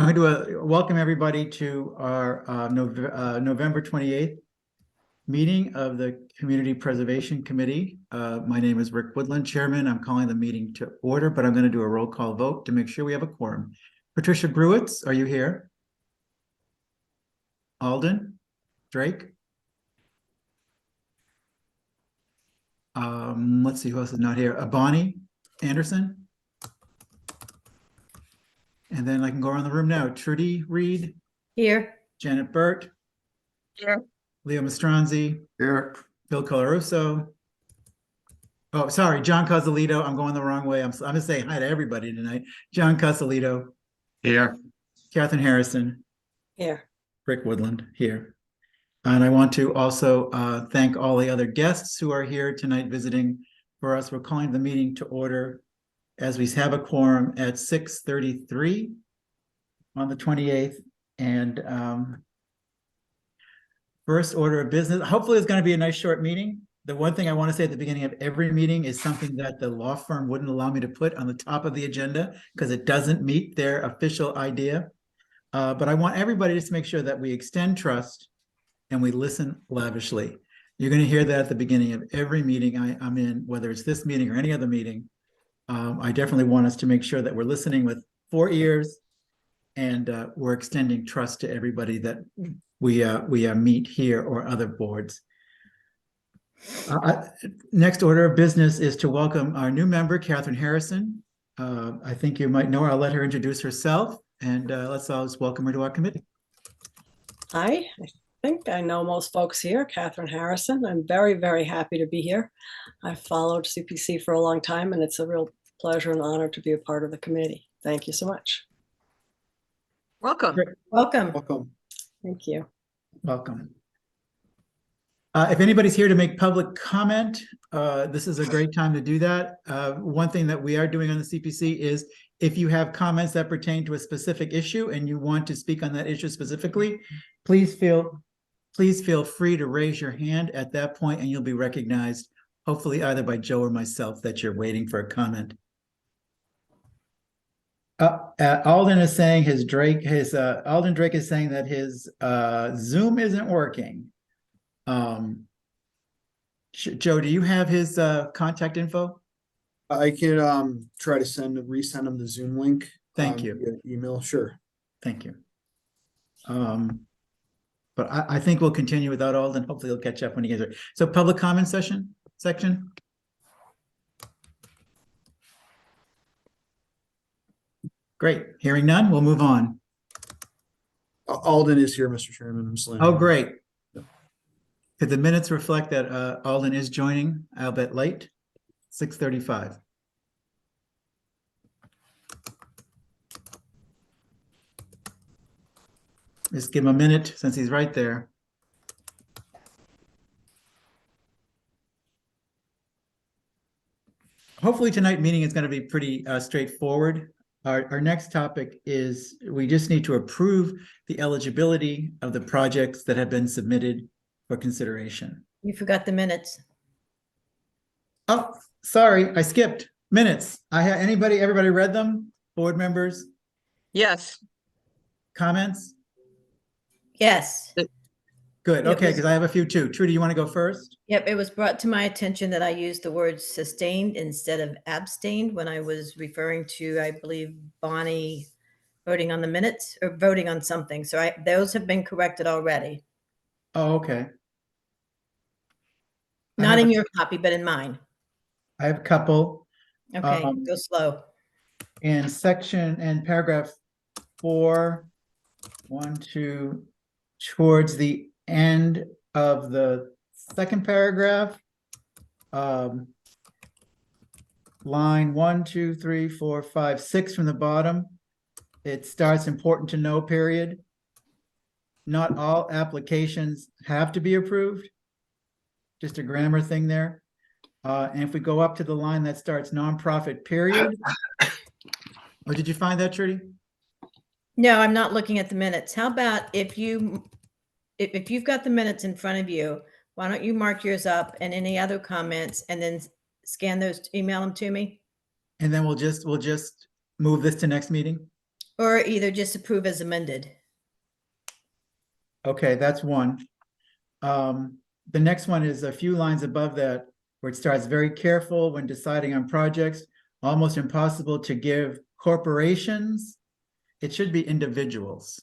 I'm going to welcome everybody to our November 28th meeting of the Community Preservation Committee. My name is Rick Woodland, Chairman. I'm calling the meeting to order, but I'm going to do a roll call vote to make sure we have a quorum. Patricia Bruitz, are you here? Alden? Drake? Let's see who else is not here. Bonnie Anderson? And then I can go around the room now. Trudy Reed? Here. Janet Burt? Here. Leo Mastronzi? Here. Bill Colarusso? Oh, sorry, John Cozzolito. I'm going the wrong way. I'm going to say hi to everybody tonight. John Cozzolito. Here. Catherine Harrison. Here. Rick Woodland here. And I want to also thank all the other guests who are here tonight visiting for us. We're calling the meeting to order as we have a quorum at 6:33 on the 28th. And first order of business, hopefully it's going to be a nice short meeting. The one thing I want to say at the beginning of every meeting is something that the law firm wouldn't allow me to put on the top of the agenda because it doesn't meet their official idea. But I want everybody just to make sure that we extend trust and we listen lavishly. You're going to hear that at the beginning of every meeting I'm in, whether it's this meeting or any other meeting. I definitely want us to make sure that we're listening with 4 ears and we're extending trust to everybody that we meet here or other boards. Next order of business is to welcome our new member, Catherine Harrison. I think you might know her. I'll let her introduce herself, and let's all just welcome her to our committee. Hi, I think I know most folks here. Catherine Harrison. I'm very, very happy to be here. I've followed CPC for a long time, and it's a real pleasure and honor to be a part of the committee. Thank you so much. Welcome. Welcome. Welcome. Thank you. Welcome. If anybody's here to make public comment, this is a great time to do that. One thing that we are doing on the CPC is if you have comments that pertain to a specific issue and you want to speak on that issue specifically, please feel free to raise your hand at that point and you'll be recognized, hopefully either by Joe or myself, that you're waiting for a comment. Alden is saying Alden Drake is saying that his Zoom isn't working. Joe, do you have his contact info? I could try to resend him the Zoom link. Thank you. Via email, sure. Thank you. But I think we'll continue without Alden. Hopefully he'll catch up when he gets there. So public comment section. Great. Hearing none, we'll move on. Alden is here, Mr. Chairman. I'm slamming. Oh, great. Could the minutes reflect that Alden is joining, albeit late? 6:35. Just give him a minute since he's right there. Hopefully tonight's meeting is going to be pretty straightforward. Our next topic is we just need to approve the eligibility of the projects that have been submitted for consideration. You forgot the minutes. Oh, sorry, I skipped minutes. Everybody read them? Board members? Yes. Comments? Yes. Good. It Okay, was- because I have a few too. Trudy, you want to go first? Yep, it was brought to my attention that I used the word sustained instead of abstained when I was referring to, I believe, Bonnie voting on the minutes or voting on something. So those have been corrected already. Oh, okay. Not in your copy, but in mine. I have a couple. Okay, go slow. In paragraph 4, 1, 2, towards the end of the second paragraph, line 1, 2, 3, 4, 5, 6 from the bottom, it starts important to know period. Not all applications have to be approved. Just a grammar thing there. And if we go up to the line that starts nonprofit period. Oh, did you find that, Trudy? No, I'm not looking at the minutes. How about if you've got the minutes in front of you, why don't you mark yours up and any other comments and then scan those, email them to me? And then we'll just move this to next meeting. Or either just approve as amended. Okay, that's one. The next one is a few lines above that where it starts very careful when deciding on projects, almost impossible to give corporations. It should be individuals.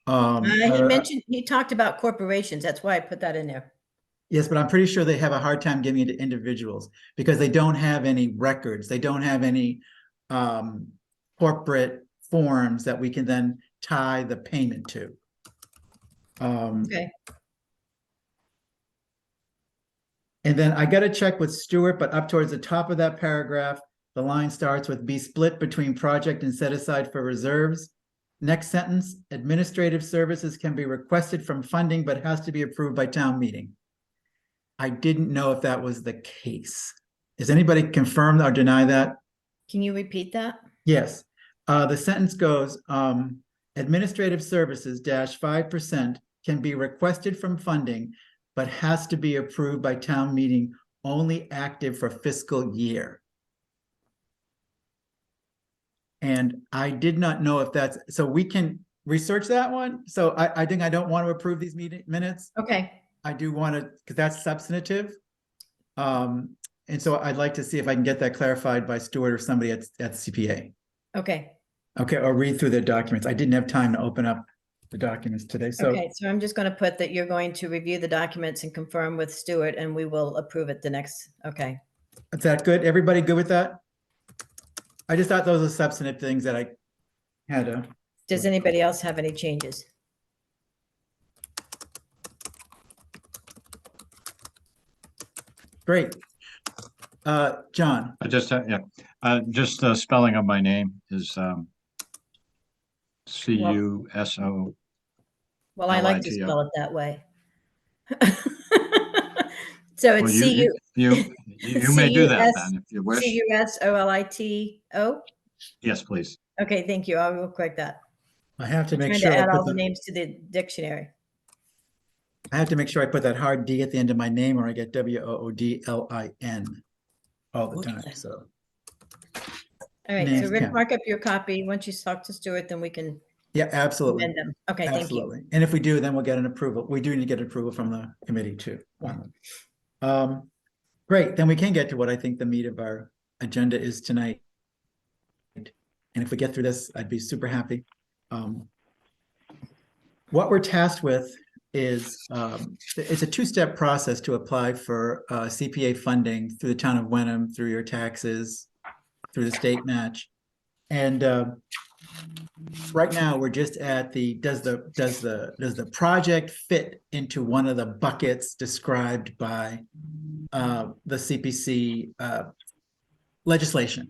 He talked about corporations. That's why I put that in there. Yes, but I'm pretty sure they have a hard time giving it to individuals because they don't have any records. They don't have any corporate forms that we can then tie the payment to. Okay. And then I got to check with Stuart, but up towards the top of that paragraph, the line starts with be split between project and set aside for reserves. Next sentence, administrative services can be requested from funding, but has to be approved by town meeting. I didn't know if that was the case. Does anybody confirm or deny that? Can you repeat that? Yes. The sentence goes, administrative services -5% can be requested from funding, but has to be approved by town meeting only active for fiscal year. And I did not know if that's, so we can research that one. So I think I don't want to approve these minutes. Okay. I do want to, because that's substantive. And so I'd like to see if I can get that clarified by Stuart or somebody at CPA. Okay. Okay, or read through the documents. I didn't have time to open up the documents today, so. Okay, so I'm just going to put that you're going to review the documents and confirm with Stuart, and we will approve it the next, okay. Is that good? Everybody good with that? I just thought those are substantive things that I had to. Does anybody else have any changes? Great. John, I just, just the spelling of my name is C-U-S-O. Well, I like to LITO. spell it that way. So it's Well, C-U. you may do that C-U-S- then if you wish. C-U-S-O-L-I-T-O? Yes, please. Okay, thank you. I will correct that. I have to make Trying sure to I add all put the names to the dictionary. I have to make sure I put that hard D at the end of my name or I get W-O-O-D-L-I-N all the time, so. All right, Names so Rick, count. mark up your copy. Once you talk to Stuart, then we can Yeah, absolutely. amend them. Okay, thank you. Absolutely. And if we do, then we'll get an approval. We do need to get approval from the committee too. Great, then we can get to what I think the meat of our agenda is tonight. And if we get through this, I'd be super happy. What we're tasked with is, it's a two-step process to apply for CPA funding through the town of Wenham, through your taxes, through the state match. And right now, we're just at the, does the project fit into one of the buckets described by the CPC legislation?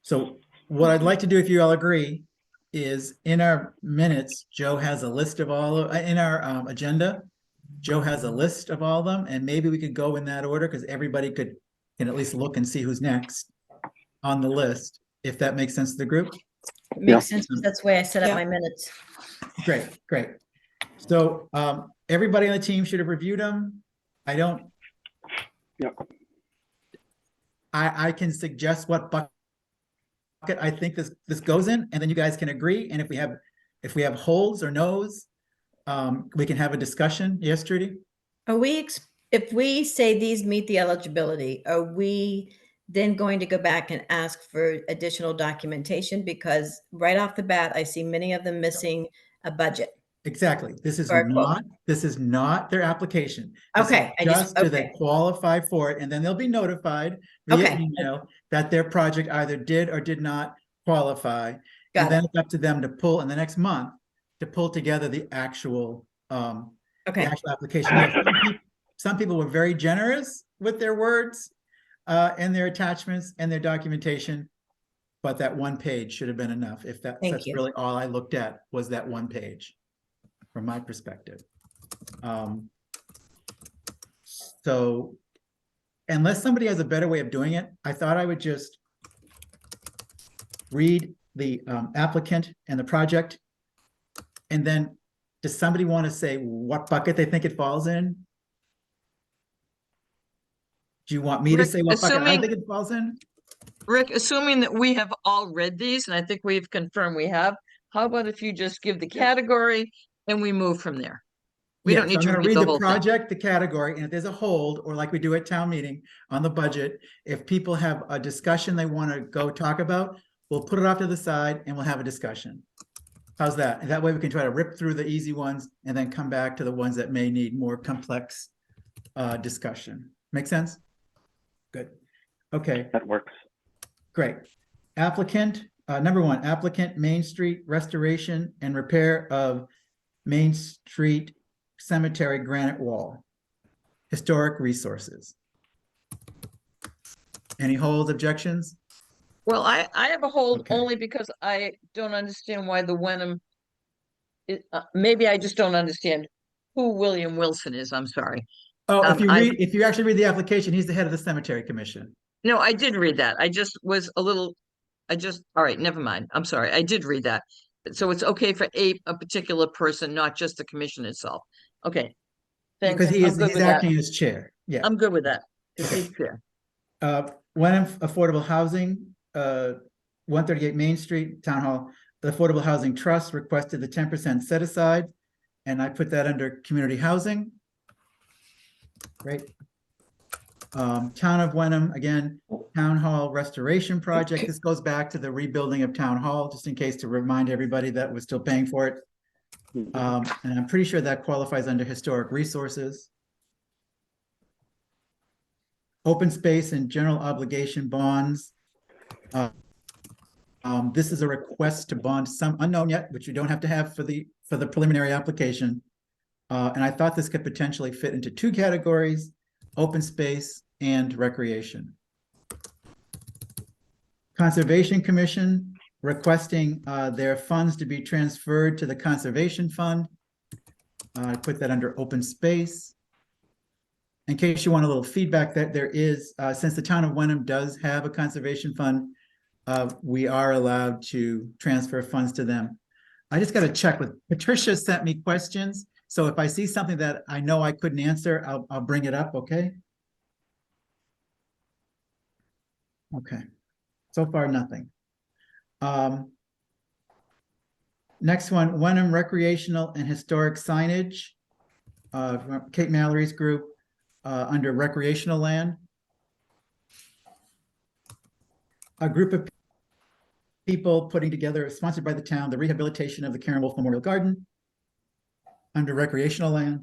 So what I'd like to do, if you all agree, is in our minutes, Joe has a list of all of, in our agenda, Joe has a list of all of them, and maybe we could go in that order because everybody can at least look and see who's next on the list, if that makes sense to the group. It makes sense, 'cause that's the way I set up Yeah. my minutes. Great, great. So everybody on the team should have reviewed them. I don't. Yep. I can suggest what bucket I think this goes in, and then you guys can agree. And if we have holes or no's, we can have a discussion. Yes, Trudy? Are we, if we say these meet the eligibility, are we then going to go back and ask for additional documentation? Because right off the bat, I see many of them missing a budget. Exactly. This is Or a quote. not their application. This is Okay, Just do they okay. qualify for it, and then they'll be notified via Okay. email that their project either did or did not qualify. Got And then it. it's up to them to pull in the next month to pull together the actual Okay, application. Yes, some people were very generous with their words and their attachments and their documentation, but that one page should have been enough. If Thank that's you. really all I looked at was that one page, from my perspective. So unless somebody has a better way of doing it, I thought I would just read the applicant and the project. And then does somebody want to say what bucket they think it falls in? Do you want me to Rick, say what bucket I assuming- think it falls in? Rick, assuming that we have all read these, and I think we've confirmed we have, how about if you just give the category and we move from there? We Yeah, don't so need I'm to gonna read read the the whole thing. project, the category, and if there's a hold, or like we do at town meeting on the budget, if people have a discussion they want to go talk about, we'll put it off to the side and we'll have a discussion. How's that? And that way we can try to rip through the easy ones and then come back to the ones that may need more complex discussion. Make sense? Good. Okay, That works. great. Applicant, number one, applicant, Main Street restoration and repair of Main Street Cemetery granite wall. Historic resources. Any holds, objections? Well, I have a hold Okay. only because I don't understand why the Wenham. Maybe I just don't understand who William Wilson is. I'm sorry. Oh, I- if you actually read the application, he's the head of the cemetery commission. No, I did read that. I just was a little, all right, never mind. I'm sorry. I did read that. So it's okay for a particular person, not just the commission itself. Okay. Thanks. Because I'm good he's with that. acting as chair. Yeah. I'm good with that. If he's chair. Wenham Affordable Housing, 138 Main Street, Town Hall. The Affordable Housing Trust requested the 10% set aside, and I put that under community housing. Great. Town of Wenham, again, Town Hall Restoration Project. This goes back to the rebuilding of Town Hall, just in case to remind everybody that we're still paying for it. And I'm pretty sure that qualifies under historic resources. Open space and general obligation bonds. This is a request to bond some unknown yet, which you don't have to have for the preliminary application. And I thought this could potentially fit into two categories: open space and recreation. Conservation Commission requesting their funds to be transferred to the Conservation Fund. I put that under open space. In case you want a little feedback, that there is, since the town of Wenham does have a conservation fund, we are allowed to transfer funds to them. I just got to check with, Patricia sent me questions. So if I see something that I know I couldn't answer, I'll bring it up, okay? Okay, so far nothing. Next one, Wenham Recreational and Historic Signage. Kate Mallory's group, under recreational land. A group of people putting together, sponsored by the town, the rehabilitation of the Karen Wolf Memorial Garden under recreational land.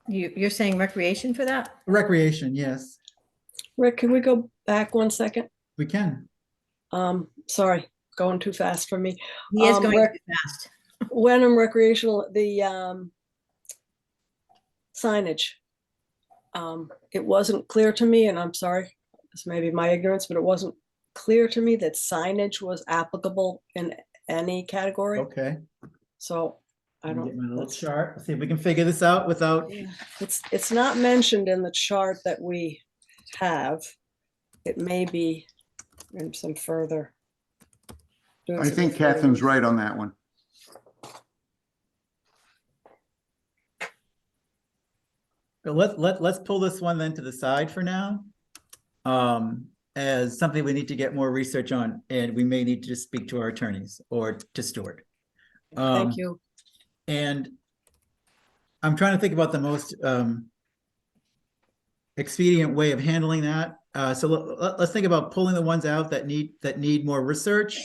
You're saying recreation for that? Recreation, yes, Rick, can we go back 1 second? we can. Sorry, going too fast for me. He is going Rec- too fast. Wenham recreational, the signage. It wasn't clear to me, and I'm sorry, this may be my ignorance, but it wasn't clear to me that signage was applicable in any category. Okay. So I Get my don't, little let's- chart. Let's see if we can figure this out without. yeah, it's not mentioned in the chart that we have. It may be in some further. doing I some think further Catherine's research. right on that one. Let's pull this one then to the side for now. As something we need to get more research on, and we may need to just speak to our attorneys or to Stuart. Thank you. And I'm trying to think about the most expedient way of handling that. So let's think about pulling the ones out that need more research.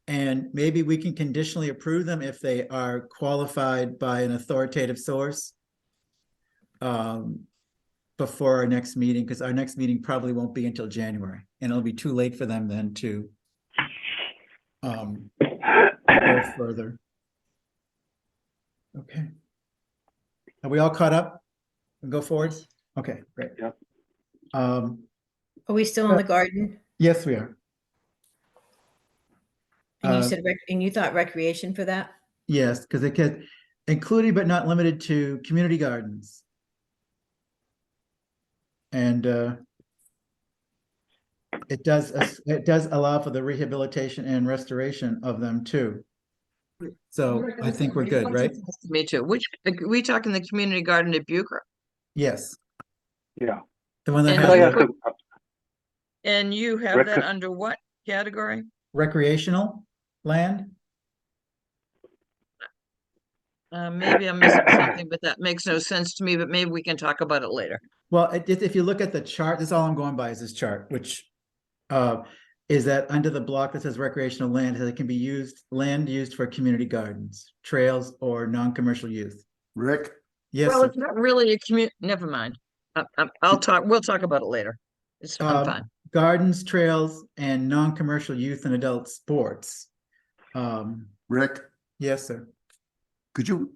And maybe we can conditionally approve them if they are qualified by an authoritative source. Before our next meeting, because our next meeting probably won't be until January, and it'll be too late for them then to go further. Okay. Are we all caught up and go forward? Okay, great. Yep. Are we still on the garden? Yes, we are. And you Uh, said, and you thought recreation for that? Yes, because it could, including but not limited to community gardens. And it does allow for the rehabilitation and restoration of them too. So I think we're good, right? Me too. Which, we talking the community garden at Bucher? Yes, Yeah. the one that And Could I has, ask And you have Rick- that under what category? Recreational land? Maybe I'm missing something, but that makes no sense to me, but maybe we can talk about it later. Well, if you look at the chart, this is all I'm going by is this chart, which is that under the block that says recreational land, it can be land used for community gardens, trails, or non-commercial use. Rick, Yes, Well, sir. it's not really a never mind. We'll talk about it later. I'm Um, fine. Gardens, trails, and non-commercial youth and adult sports. Rick, Yes, sir. could you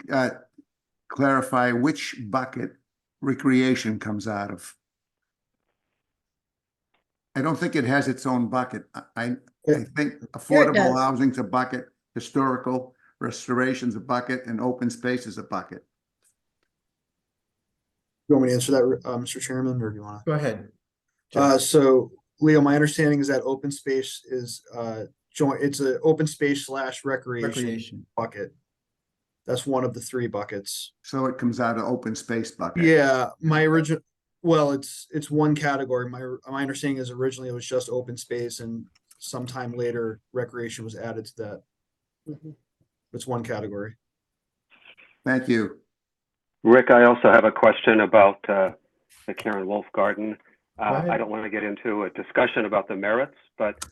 clarify which bucket recreation comes out of? I don't think it has its own bucket. I think affordable does. housing's a bucket, historical restoration's a bucket, and open space is a bucket. you want me to answer that, Mr. Chairman, or do you want Go ahead. to? So Leo, my understanding is that open space is joint, it's an open space / recreation Recreation. bucket. That's one of the 3 buckets. So it comes out of open space bucket. Yeah, my original, well, it's one category. My understanding is originally it was just open space, and sometime later recreation was added to that. Mhm. It's one category. Thank you. Rick, I also have a question about the Karen Wolf Garden. ahead. I don't want to get into a discussion about the merits, but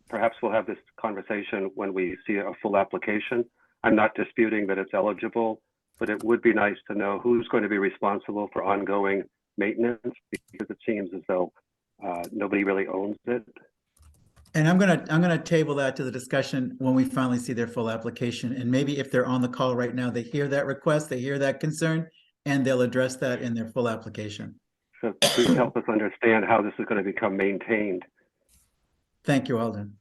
perhaps we'll have this conversation when we see a full application. I'm not disputing that it's eligible, but it would be nice to know who's going to be responsible for ongoing maintenance, because it seems as though nobody really owns it. And I'm gonna table that to the discussion when we finally see their full application. And maybe if they're on the call right now, they hear that request, they hear that concern, and they'll address that in their full application. So please help us understand how this is going to become maintained. Thank you, Alden.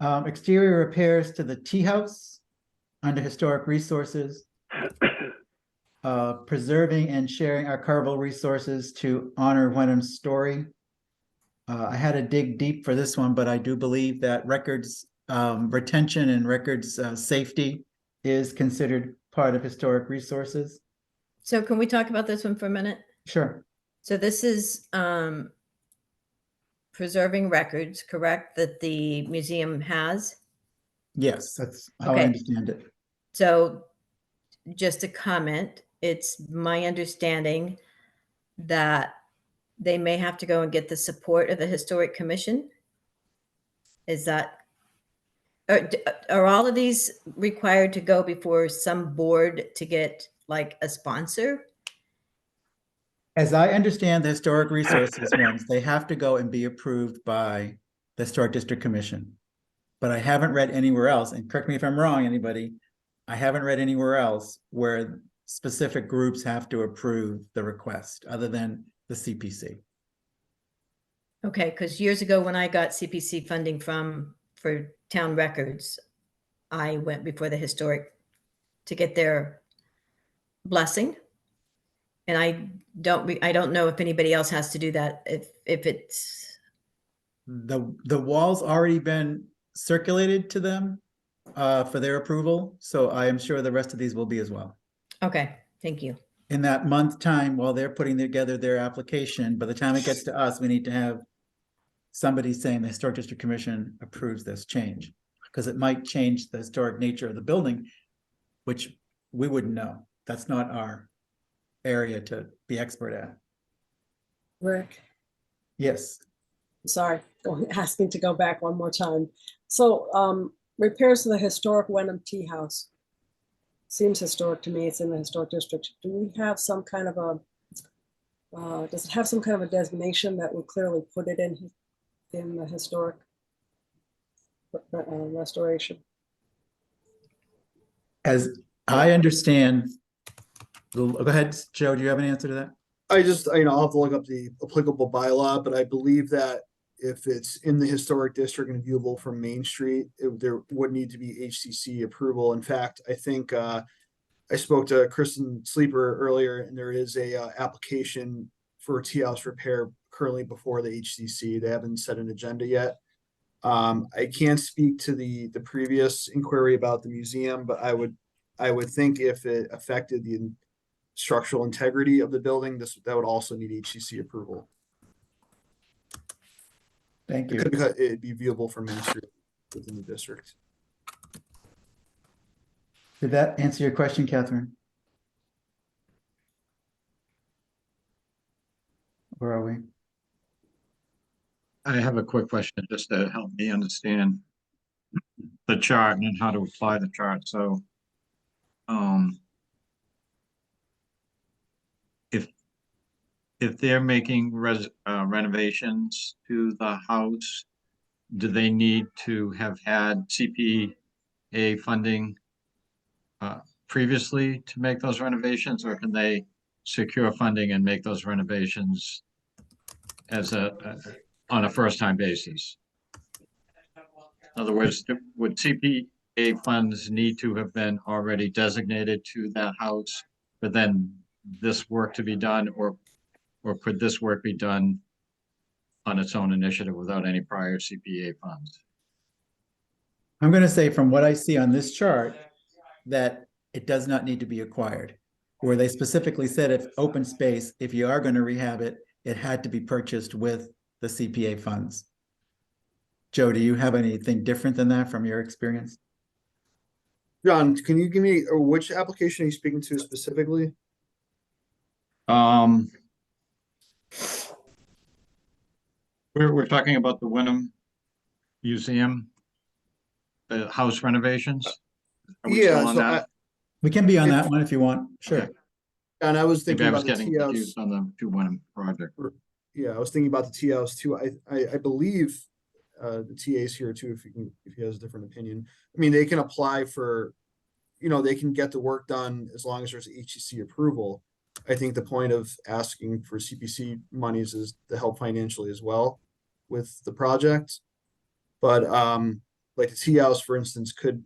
Exterior repairs to the tea house under historic resources. Preserving and sharing archival resources to honor Wenham's story. I had to dig deep for this one, but I do believe that records retention and records safety is considered part of historic resources. So can we talk about this one for a minute? Sure. So this is preserving records, correct, that the museum has? Yes, that's how I Okay. understand it. So just a comment, it's my understanding that they may have to go and get the support of the Historic Commission. Is that, are all of these required to go before some board to get like a sponsor? As I understand the historic resources ones, they have to go and be approved by the Historic District Commission. But I haven't read anywhere else, and correct me if I'm wrong, anybody, I haven't read anywhere else where specific groups have to approve the request other than the CPC. Okay, because years ago when I got CPC funding for town records, I went before the historic to get their blessing. And I don't know if anybody else has to do that, if it's, The wall's already been circulated to them for their approval, so I am sure the rest of these will be as well. okay, thank you. In that month time, while they're putting together their application, by the time it gets to us, we need to have somebody saying the Historic District Commission approves this change, because it might change the historic nature of the building, which we wouldn't know. That's not our area to be expert at. Rick, Yes, sorry, asking to go back one more time. So repairs to the historic Wenham Tea House. Seems historic to me. It's in the historic district. Do we have some kind of a, does it have some kind of a designation that would clearly put it in the historic restoration? as I understand, go ahead, Joe, do you have an answer to that? I just, I'll have to look up the applicable bylaw, but I believe that if it's in the historic district and viewable from Main Street, there would need to be HCC approval. In fact, I think I spoke to Kristen Sleeper earlier, and there is a application for a tea house repair currently before the HCC. They haven't set an agenda yet. I can't speak to the previous inquiry about the museum, but I would think if it affected structural integrity of the building, that would also need HCC approval. Thank you. It'd be viewable from Main Street within the district. Did that answer your question, Catherine? Where are we? I have a quick question just to help me understand the chart and how to apply the chart. So, if they're making renovations to the house, do they need to have had CPA funding previously to make those renovations, or can they secure funding and make those renovations as on a first-time basis? In other words, would CPA funds need to have been already designated to that house for then this work to be done, or could this work be done on its own initiative without any prior CPA funds? I'm going to say from what I see on this chart that it does not need to be acquired. Where they specifically said if open space, if you are going to rehab it, it had to be purchased with the CPA funds. Joe, do you have anything different than that from your experience? John, can you give me, or which application are you speaking to specifically? We're talking about the Wenham Museum, the house renovations. Are we still Yeah, on so that? We can be on that one if you want. Sure. Okay. and I was Maybe thinking I was about the getting TOs. confused on the two Wenham project. Yeah, I was thinking about the TOs too. I believe the TA's here too, if he has a different opinion. I mean, they can apply for, they can get the work done as long as there's HCC approval. I think the point of asking for CPC monies is to help financially as well with the project. But like the TOs, for instance, could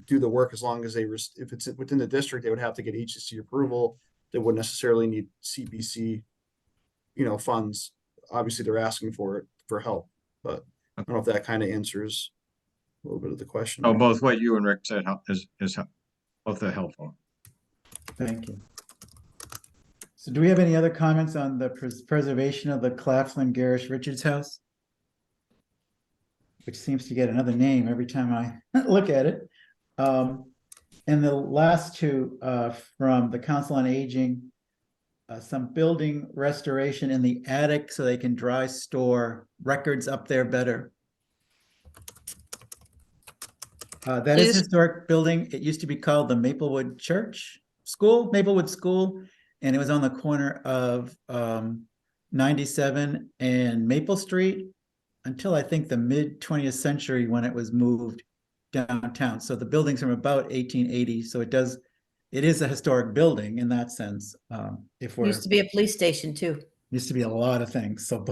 do the work as long as if it's within the district, they would have to get HCC approval. They wouldn't necessarily need CPC, funds. Obviously, they're asking for it for help, but I don't know if that kind of answers a little bit of the question. Oh, both what you and Rick said is both are helpful. Thank you. So do we have any other comments on the preservation of the Claflin Garish Richards house? Which seems to get another name every time I look at it. And the last two from the Council on Aging, some building restoration in the attic so they can dry store records up there better. That is historic building. It used to be called the Maplewood Maplewood School, and it was on the corner of 97 and Maple Street until I think the mid 20th century when it was moved downtown. So the building's from about 1880. So it is a historic building in that sense. Used to be a police station too. Used to be a lot of things. So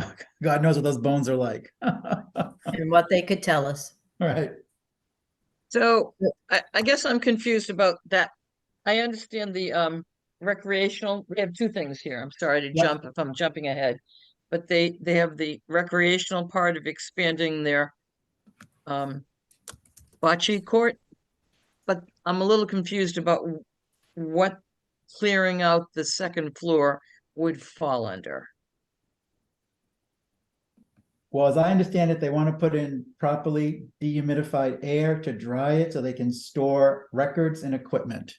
God knows what those bones are like. And what they could tell us. All right. So I guess I'm confused about that. I understand the recreational. We have two things here. I'm sorry to jump if I'm jumping ahead, but they have the recreational part of expanding their bocce court. But I'm a little confused about what clearing out the second floor would fall under. Well, as I understand it, they want to put in properly dehumidified air to dry it so they can store records and equipment.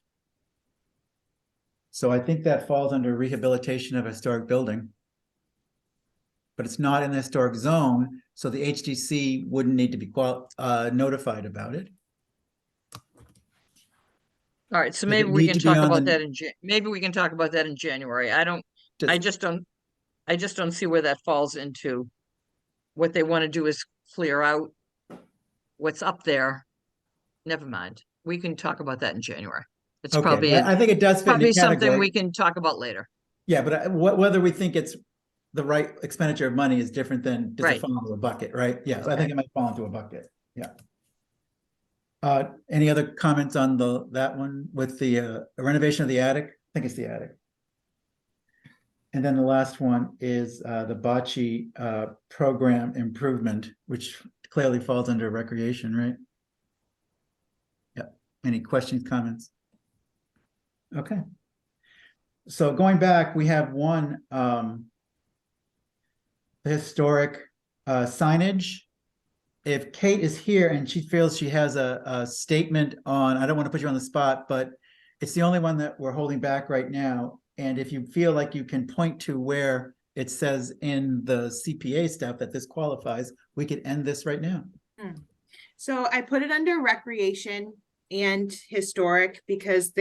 So I think that falls under rehabilitation of a historic building. But it's not in the historic zone, so the HDC wouldn't need to be notified about it. All right, so Does maybe it we need can to be talk on about the- that maybe we can talk about that in January. I just don't see where that falls into. What they want to do is clear out what's up there. Never mind. We can talk about that in January. It's Okay, probably I think it does fit in probably the something category. we can talk about later. Yeah, but whether we think it's the right expenditure of money is different than does it Right. fall into a bucket, right? Yeah, I think it might fall into a bucket. Yeah. Any other comments on that one with the renovation of the attic? I think it's the attic. And then the last one is the bocce program improvement, which clearly falls under recreation, right? Yeah. Any questions, comments? Okay. So going back, we have one, the historic signage. If Kate is here and she feels she has a statement on, I don't want to put you on the spot, but it's the only one that we're holding back right now. And if you feel like you can point to where it says in the CPA stuff that this qualifies, we could end this right now. So I put it under recreation and historic because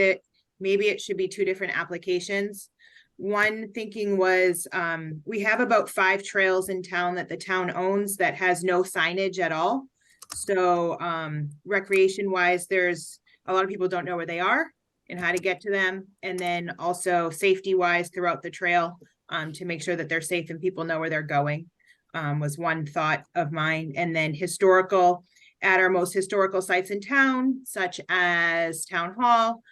maybe it should be two different applications. One thinking was, we have about 5 trails in town that the town owns that has no signage at all. So, recreation wise, there's a lot of people don't know where they are and how to get to them. And then also safety wise throughout the trail, to make sure that they're safe and people know where they're going, was one thought of mine. And then historical, at our most historical sites in town, such as Town Hall,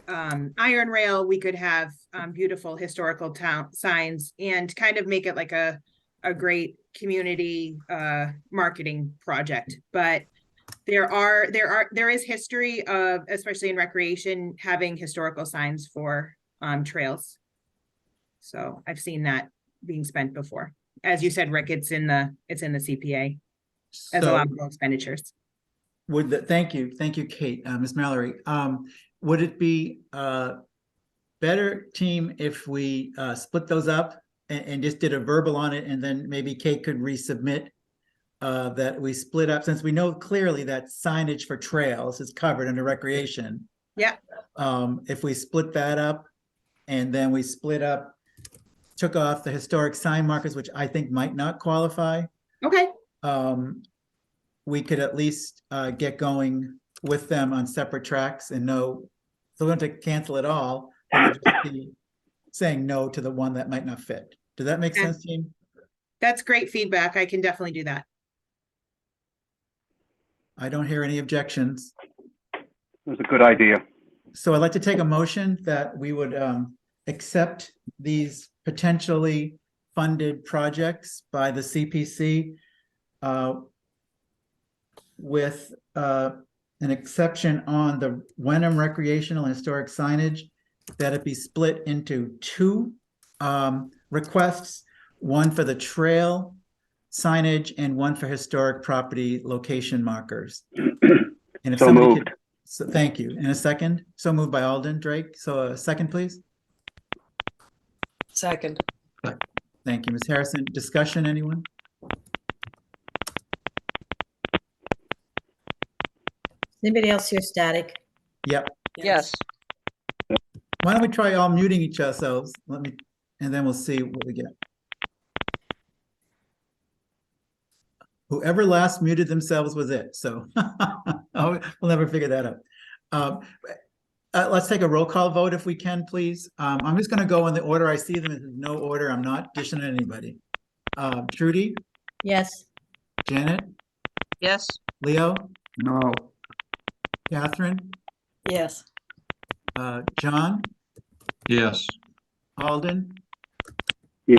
Iron Rail, we could have beautiful historical town signs and kind of make it like a great community marketing project. But there is history of, especially in recreation, having historical signs for trails. So I've seen that being spent before. As you said, Rick, it's in the CPA as So allowable expenditures. thank you, Kate, Ms. Mallory. Would it be better, team, if we split those up and just did a verbal on it, and then maybe Kate could resubmit that we split up, since we know clearly that signage for trails is covered under recreation. Yeah. If we split that up and then we took off the historic sign markers, which I think might not qualify. Okay. We could at least get going with them on separate tracks and know, so we don't have to cancel it all. We'll just be saying no to the one that might not fit. Does that make Okay. sense, team? That's great feedback. I can definitely do that. I don't hear any objections. It was a good idea. So I'd like to take a motion that we would accept these potentially funded projects by the CPC with an exception on the Wenham recreational and historic signage, that it be split into 2 requests, one for the trail signage and one for historic property location markers. And if So somebody moved. could, so thank you. In a second, so moved by Alden Drake. So a second, please. Second. Thank you, Ms. Harrison. Discussion, anyone? Anybody else hear static? Yep. Yes, Why don't we try all muting each ourselves? And then we'll see what we get. Whoever last muted themselves was it, so we'll never figure that out. Let's take a roll call vote if we can, please. I'm just gonna go in the order I see them. There's no order. I'm not dishing at anybody. Trudy, Yes. Janet, yes, Leo, No, Catherine, Yes. John, Yes, Alden. Yes.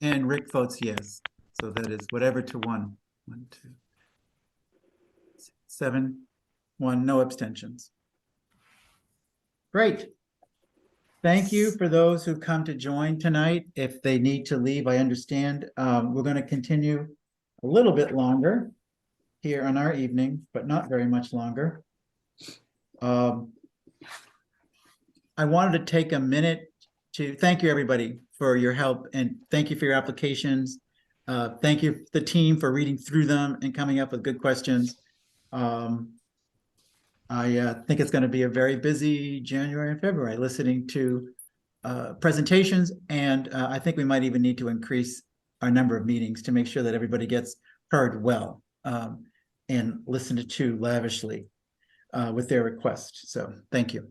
And Rick votes yes. So that is whatever to 1. 1, 2, 7, 1, no abstentions. Great. Thank you for those who come to join tonight. If they need to leave, I understand. We're going to continue a little bit longer here on our evening, but not very much longer. I wanted to take a minute to thank you, everybody, for your help, and thank you for your applications. Thank you, the team, for reading through them and coming up with good questions. I think it's going to be a very busy January and February, listening to presentations, and I think we might even need to increase our number of meetings to make sure that everybody gets heard well and listened to lavishly with their request. So thank you.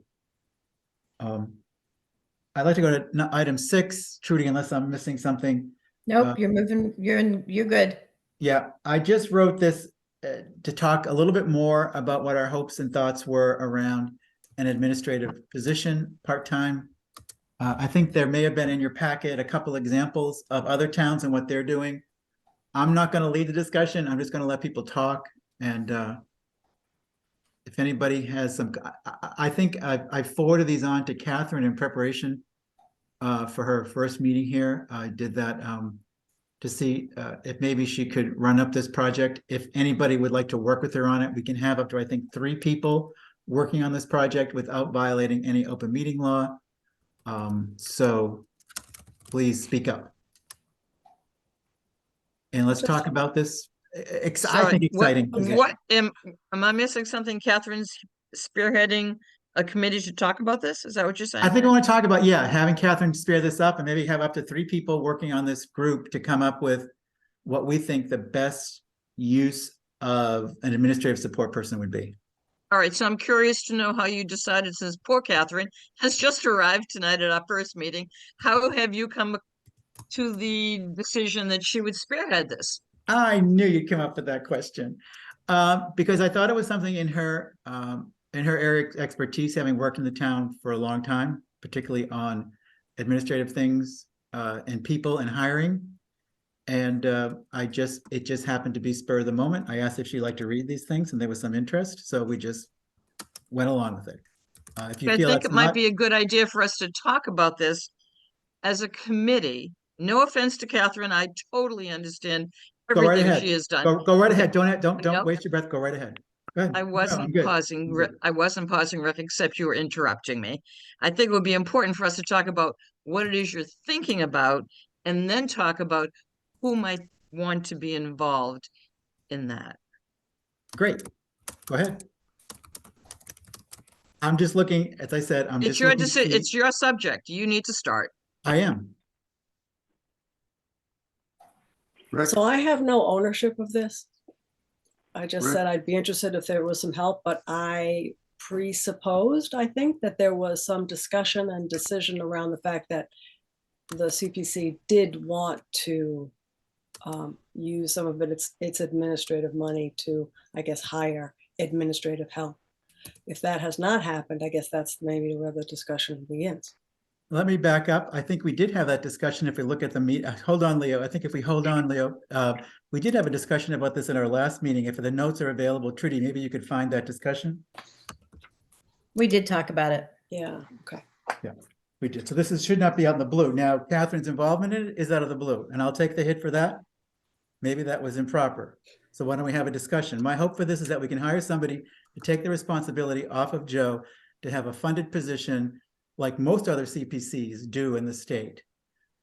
I'd like to go to item 6, Trudy, unless I'm missing something. Nope, you're moving, you're good. Yeah, I just wrote this to talk a little bit more about what our hopes and thoughts were around an administrative position, part-time. I think there may have been in your packet a couple examples of other towns and what they're doing. I'm not going to lead the discussion. I'm just going to let people talk, and if anybody has some, I think I forwarded these on to Catherine in preparation for her first meeting here. I did that to see if maybe she could run up this project. If anybody would like to work with her on it, we can have up to, I think, 3 people working on this project without violating any open meeting law. So please speak up. And let's talk about this. I Sorry, think exciting. What am I missing something? Catherine's spearheading a committee to talk about this? Is that what you're saying? I think I want to talk about, yeah, having Catherine spear this up and maybe have up to 3 people working on this group to come up with what we think the best use of an administrative support person would be. All right, so I'm curious to know how you decided, since poor Catherine has just arrived tonight at our first meeting, how have you come to the decision that she would spearhead this? I knew you'd come up with that question. Because I thought it was something in her area of expertise, having worked in the town for a long time, particularly on administrative things and people and hiring. And it just happened to be spur of the moment. I asked if she'd like to read these things, and there was some interest, so we just went along with it. If you I feel think that's it might not, be a good idea for us to talk about this as a committee. No offense to Catherine, I totally understand go right everything ahead. she has done. Go right ahead. Don't Nope. waste your breath. Go right ahead. Go ahead. I No, I'm wasn't good. pausing, I'm good. I wasn't pausing, Rick, except you were interrupting me. I think it would be important for us to talk about what it is you're thinking about, and then talk about who might want to be involved in that. Great. Go ahead. I'm just looking, as I said, I'm It's just your looking to decision, see- it's your subject. You need to start. I am. Rick? So I have no ownership of this. I just Rick? said I'd be interested if there was some help, but I presupposed, I think, that there was some discussion and decision around the fact that the CPC did want to use some of its administrative money to, I guess, hire administrative help. If that has not happened, I guess that's maybe where the discussion begins. Let me back up. I think we did have that discussion if we look at the meet. Hold on, Leo. I think if we hold on, Leo, we did have a discussion about this in our last meeting. If the notes are available, Trudy, maybe you could find that discussion. We did talk about it. Yeah, okay. We did. So this should not be out in the blue. Now, Catherine's involvement in it is out of the blue, and I'll take the hit for that. Maybe that was improper. So why don't we have a discussion? My hope for this is that we can hire somebody to take the responsibility off of Joe to have a funded position like most other CPCs do in the state.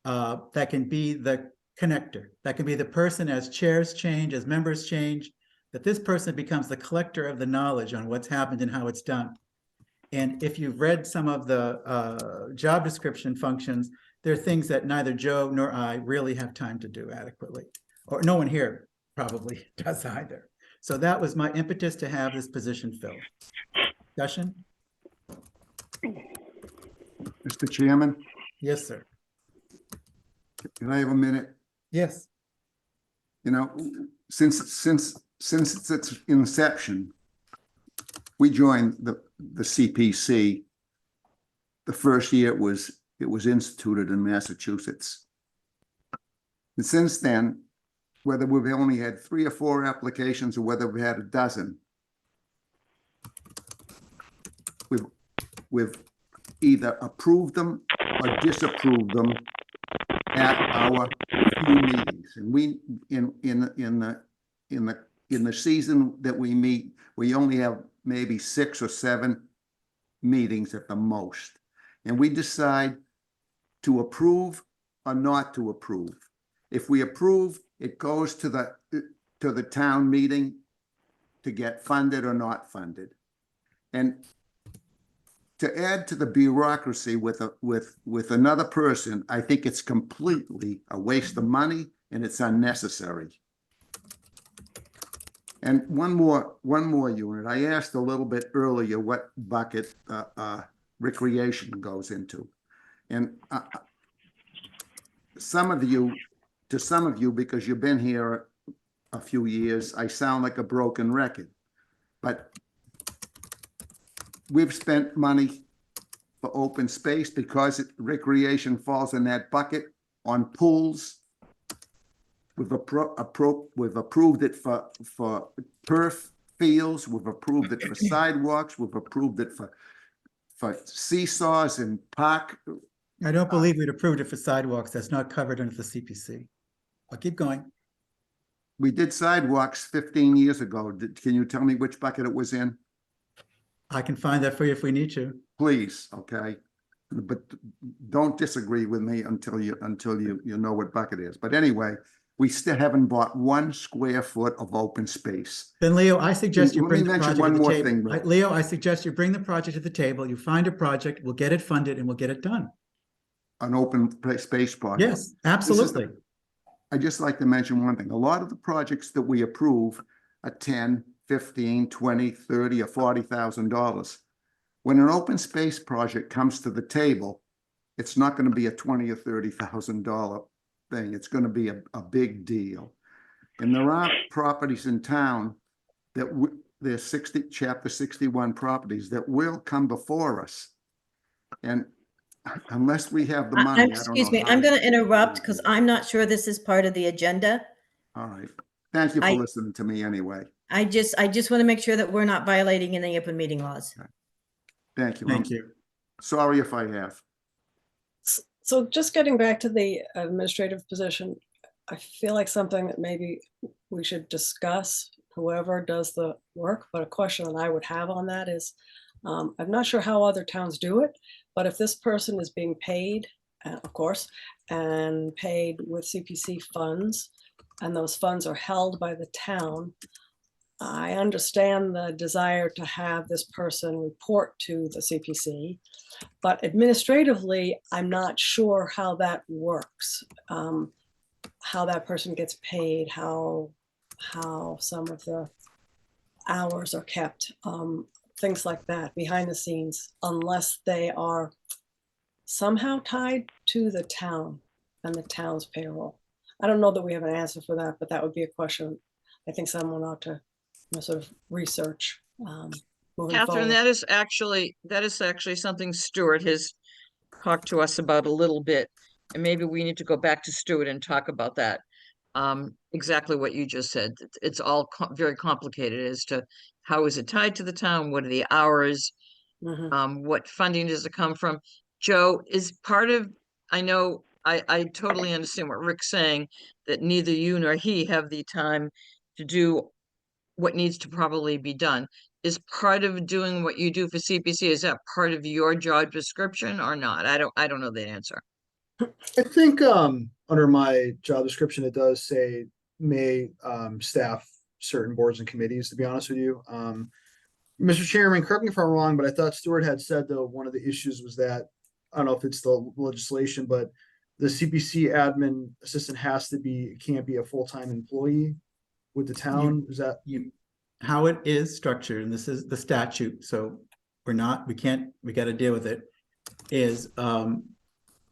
That can be the connector. That can be the person as chairs change, as members change, that this person becomes the collector of the knowledge on what's happened and how it's done. And if you've read some of the job description functions, there are things that neither Joe nor I really have time to do adequately, or no one here probably does either. So that was my impetus to have this position filled. Discussion? Mr. Chairman, Yes, sir. can I have a minute? Yes. You know, since its inception, we joined the CPC. The first year it was instituted in Massachusetts. And since then, whether we've only had 3 or 4 applications or whether we've had a dozen, we've either approved them or disapproved them at our few meetings. And we in the season that we meet, we only have maybe 6 or 7 meetings at the most. And we decide to approve or not to approve. If we approve, it goes to the town meeting to get funded or not funded. And to add to the bureaucracy with another person, I think it's completely a waste of money and it's unnecessary. And one more unit. I asked a little bit earlier what bucket recreation goes into, and to some of you, because you've been here a few years, I sound like a broken record, but we've spent money for open space because recreation falls in that bucket on pools. We've approved it for turf fields, we've approved it for sidewalks, we've approved it for seesaws and park. I don't believe we'd approved it for sidewalks. That's not covered under the CPC. I'll keep going. We did sidewalks 15 years ago. Can you tell me which bucket it was in? I can find that for you if we need to. Please, okay? But don't disagree with me until you know what bucket is. But anyway, we still haven't bought 1 square foot of open space. Then Leo, I suggest you Let me bring the mention project one to the more table. thing, Rick. Leo, I suggest you bring the project to the table. You find a project, we'll get it funded and we'll get it done. An open space project. Yes, absolutely. I just like to mention one thing. A lot of the projects that we approve are 10, 15, 20, 30, or $40,000. When an open space project comes to the table, it's not going to be a $20,000 or $30,000 thing. It's going to be a big deal. And there are properties in town that there's chapter 61 properties that will come before us. And unless we have the money, I don't know. Excuse me, I'm going to interrupt because I'm not sure this is part of the agenda. All right. Thank you for listening to me anyway. I just want to make sure that we're not violating any open meeting laws. Thank you. Thank you. Sorry if I have. So just getting back to the administrative position, I feel like something that maybe we should discuss, whoever does the work, but a question that I would have on that is, I'm not sure how other towns do it, but if this person is being paid, of course, and paid with CPC funds, and those funds are held by the town, I understand the desire to have this person report to the CPC, but administratively, I'm not sure how that works. How that person gets paid, how some of the hours are kept, things like that behind the scenes, unless they are somehow tied to the town and the town's payroll. I don't know that we have an answer for that, but that would be a question I think someone ought to sort of research. Catherine, forward. that is actually something Stuart has talked to us about a little bit. And maybe we need to go back to Stuart and talk about that. Exactly what you just said. It's all very complicated as to how is it tied to the town? What are the hours? What funding does it come from? Joe, is part of, I know, I totally understand what Rick's saying, that neither you nor he have the time to do what needs to probably be done. Is part of doing what you do for CPC, is that part of your job description or not? I don't know the answer. I think under my job description, it does say may staff certain boards and committees, to be honest with you. Mr. Chairman, correct me if I'm wrong, but I thought Stuart had said though one of the issues was that, I don't know if it's the legislation, but the CPC admin assistant can't be a full-time employee with the town. Is that how it is structured, and this is the statute, so we got to deal with it, is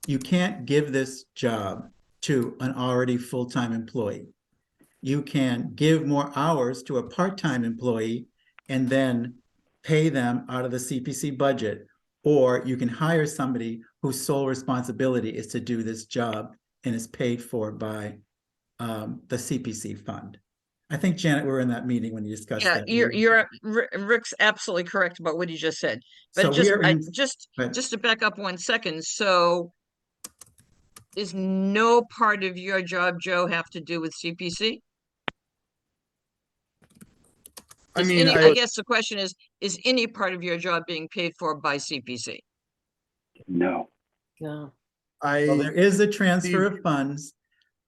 you can't give this job to an already full-time employee. You can give more hours to a part-time employee and then pay them out of the CPC budget, or you can hire somebody whose sole responsibility is to do this job and is paid for by the CPC fund. I think, Janet, we were in that meeting when you discussed that. Rick's absolutely correct about what he just said. But So just to back up 1 second, so is no part of your job, Joe, have to do with CPC? I guess the question is any part of your job being paid for by CPC? No. No. Well, there is a transfer of funds,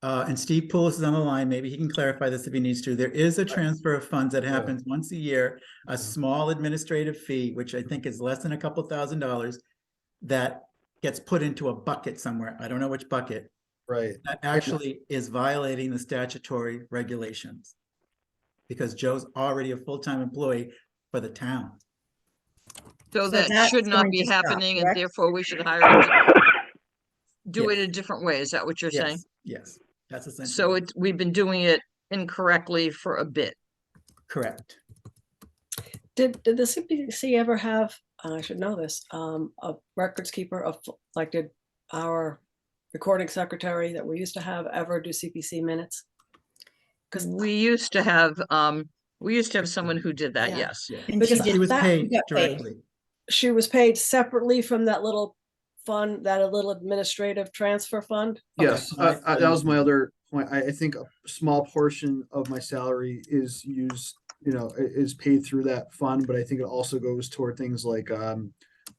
and Steve Poulos is on the line. Maybe he can clarify this if he needs to. There is a transfer of funds that happens once a year, a small administrative fee, which I think is less than a couple $1,000s, that gets put into a bucket somewhere. I don't know which bucket. right? That actually is violating the statutory regulations, because Joe's already a full-time employee for the town. So that that's should not going be to stop, happening, and correct? therefore we should do it a different way. Is that what you're saying? Yes, that's essentially. So we've been doing it incorrectly for a bit. Correct. Did the CPC ever have, I should know this, a records keeper did our recording secretary that we used to have ever do CPC minutes? Because we used to have We used to have someone who did that, Yeah. yes. Yeah. And Because she She did was that, paid got paid. directly. she was paid separately from that little fund, that little administrative transfer fund? Okay. Yes, Right. that was my other point. I think a small portion of my salary is used, is paid through that fund, but I think it also goes toward things like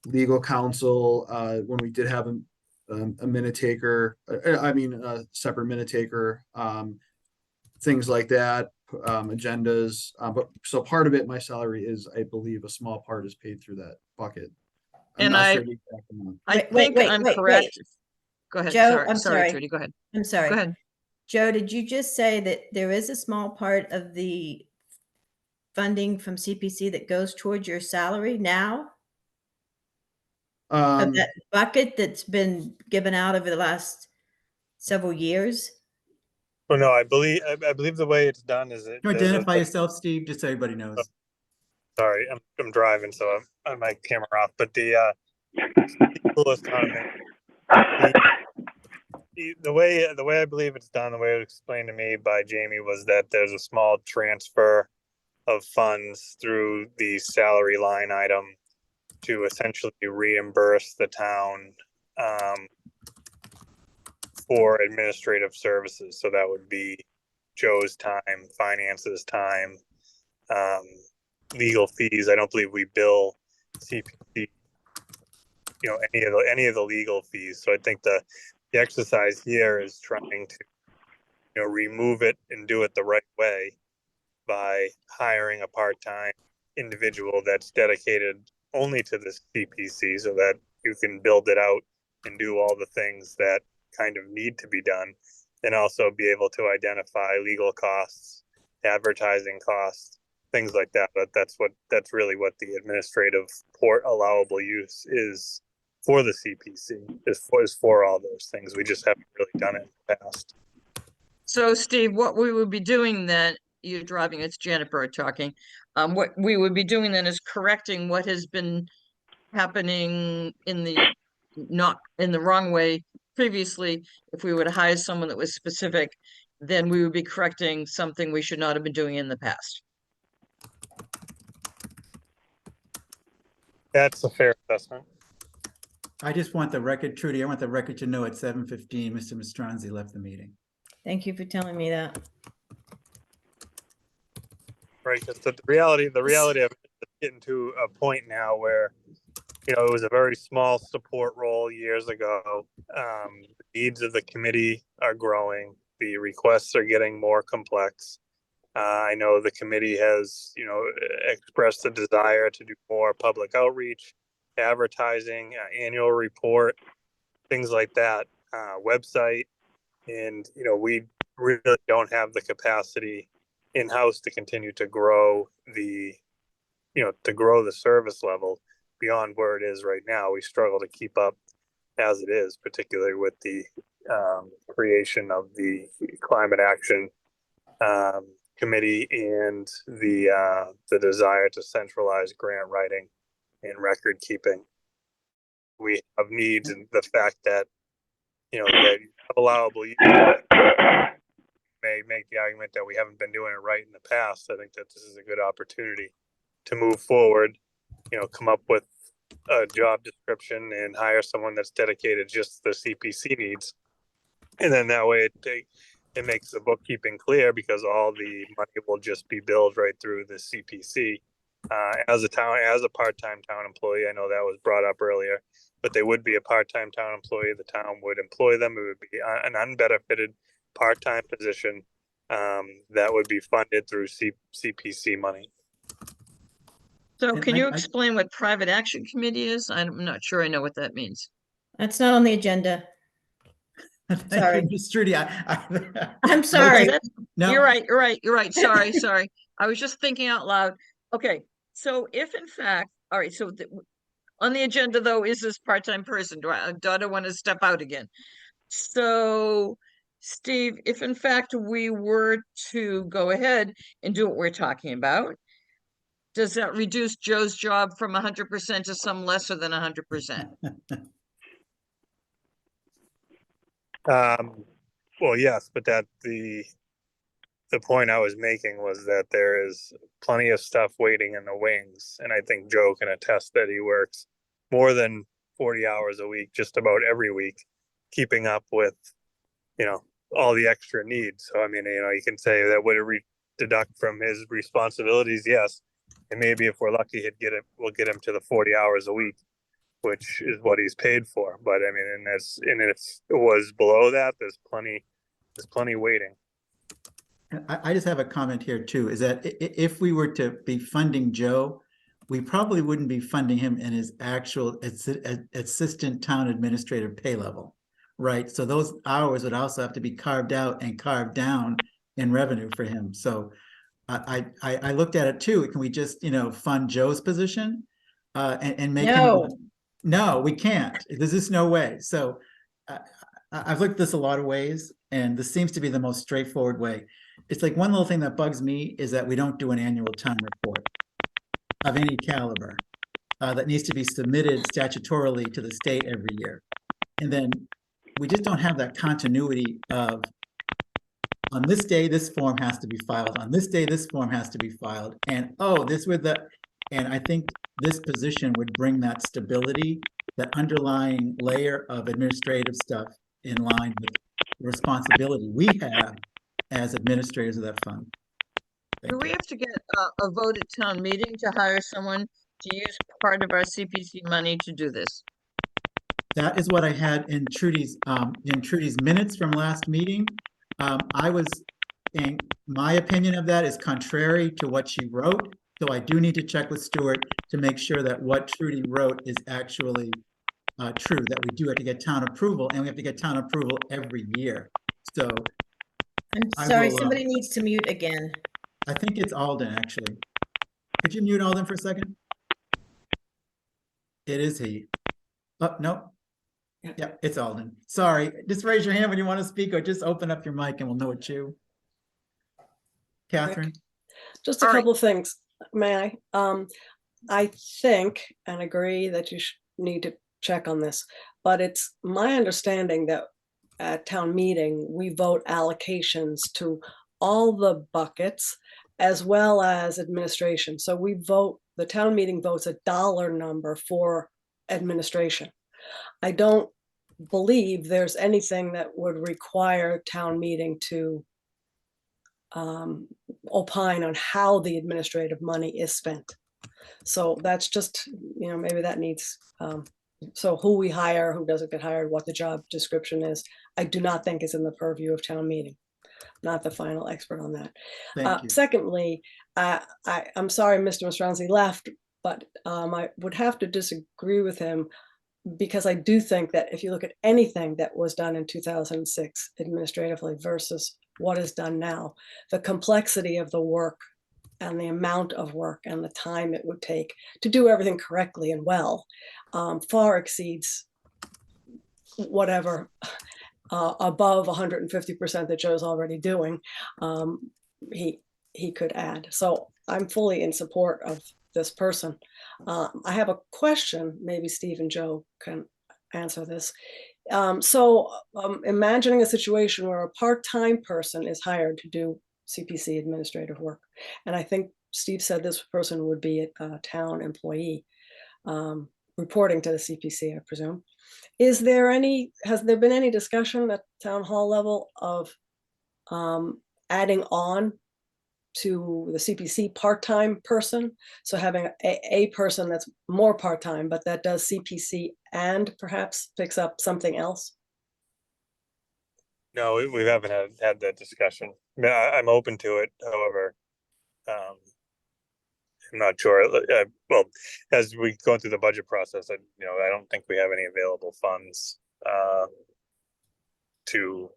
legal counsel, when we did have a minute taker, a separate minute taker, things like that, agendas. But so part of it, my salary is, I believe, a small part is paid through that bucket. I'm And not I- sure the exact amount. I Wait, think wait, I'm wait, correct. Go ahead. Joe, Sorry, I'm sorry. Trudy, go ahead. I'm Go sorry. ahead. Joe, did you just say that there is a small part of the funding from CPC that goes towards your salary now? Of that bucket that's been given out over the last several years? Well, no, I believe the way it's done is Can you identify yourself, Steve, just so everybody knows? sorry, I'm driving, so I'm my camera off. But the coolest tournament, the way I believe it's done, the way it was explained to me by Jamie was that there's a small transfer of funds through the salary line item to essentially reimburse the town for administrative services. So that would be Joe's time, finances time, legal fees. I don't believe we bill CPC, any of the legal fees. So I think the exercise here is trying to, remove it and do it the right way by hiring a part-time individual that's dedicated only to the CPC so that you can build it out and do all the things that kind of need to be done, and also be able to identify legal costs, advertising costs, things like that. But that's really what the administrative port allowable use is for the CPC, is for all those things. We just haven't really done it in the past. So Steve, what we would be doing then, you're driving, it's Janet Bird talking. What we would be doing then is correcting what has been happening not in the wrong way previously. If we were to hire someone that was specific, then we would be correcting something we should not have been doing in the past. That's a fair assessment. I just want the record, Trudy, I want the record to know at 7:15, Mr. Mastronzi left the meeting. Thank you for telling me that. Right, because the reality of it is getting to a point now where, it was a very small support role years ago. The needs of the committee are growing. The requests are getting more complex. I know the committee has, expressed a desire to do more public outreach, advertising, annual report, things like that, website. And, we really don't have the capacity in-house to continue to grow the service level beyond where it is right now. We struggle to keep up as it is, particularly with the creation of the climate action committee and the desire to centralize grant writing and record keeping. We have needs, and the fact that that allowable use may make the argument that we haven't been doing it right in the past. I think that this is a good opportunity to move forward, come up with a job description and hire someone that's dedicated just to the CPC needs. And then that way it makes the bookkeeping clear, because all the money will just be billed right through the CPC. As a part-time town employee, I know that was brought up earlier, but they would be a part-time town employee. The town would employ them. It would be an unbenefited part-time position that would be funded through CPC money. So And can you I- explain what private action committee is? I'm not sure I know what that means. That's not on the agenda. Thank Sorry. you, Ms. Trudy. I'm sorry. No. You're right. Sorry. I was just thinking out loud. Okay, so if in fact, all right, so on the agenda though is this part-time person. Do I want to step out again? So Steve, if in fact we were to go ahead and do what we're talking about, does that reduce Joe's job from 100% to some lesser than 100%? Well, yes, but that the the point I was making was that there is plenty of stuff waiting in the wings. And I think Joe can attest that he works more than 40 hours a week, just about every week, keeping up with, all the extra needs. So, I mean, you can say that would it deduct from his responsibilities? Yes. And maybe if we're lucky, we'll get him to the 40 hours a week, which is what he's paid for. But I mean, and if it was below that, there's plenty waiting. I just have a comment here too, is that if we were to be funding Joe, we probably wouldn't be funding him in his actual assistant town administrator pay level, right? So those hours would also have to be carved out and carved down in revenue for him. So I looked at it too. Can we just, fund Joe's position and make him? No, we can't. There's just no way. So I've looked at this a lot of ways, and this seems to be the most straightforward way. It's like one little thing that bugs me is that we don't do an annual town report of any caliber that needs to be submitted statutorily to the state every year. And then we just don't have that continuity of, on this day, this form has to be filed. On this day, this form has to be filed. And and I think this position would bring that stability, that underlying layer of administrative stuff in line with the responsibility we have as administrators of that fund. Do we have to get a vote at town meeting to hire someone to use part of our CPC money to do this? That is what I had in Trudy's minutes from last meeting. My opinion of that is contrary to what she wrote. So I do need to check with Stuart to make sure that what Trudy wrote is actually true, that we do have to get town approval, and we have to get town approval every year. So I'm sorry, somebody needs to mute again. I think it's Alden, actually. Could you mute Alden for a second? It is he. Oh, no. Yeah, it's Alden. Sorry. Just raise your hand when you want to speak, or just open up your mic and we'll know it's you. Catherine? Just a couple of things, may I? I think and agree that you need to check on this, but it's my understanding that at town meeting, we vote allocations to all the buckets as well as administration. So the town meeting votes a dollar number for administration. I don't believe there's anything that would require town meeting to opine on how the administrative money is spent. So that's just, maybe that needs, so who we hire, who doesn't get hired, what the job description is, I do not think is in the purview of town meeting. Not the final expert on that. Thank you. Secondly, I'm sorry Mr. Mastronzi left, but I would have to disagree with him, because I do think that if you look at anything that was done in 2006 administratively versus what is done now, the complexity of the work and the amount of work and the time it would take to do everything correctly and well far exceeds whatever above 150% that Joe's already doing, he could add. So I'm fully in support of this person. I have a question, maybe Steve and Joe can answer this. Imagining a situation where a part-time person is hired to do CPC administrative work, and I think Steve said this person would be a town employee reporting to the CPC, I presume. Has there been any discussion at town hall level of adding on to the CPC part-time person? So having a person that's more part-time, but that does CPC and perhaps picks up something else? No, we haven't had that discussion. I'm open to it. However, I'm not sure. Well, as we go through the budget process, I don't think we have any available funds to,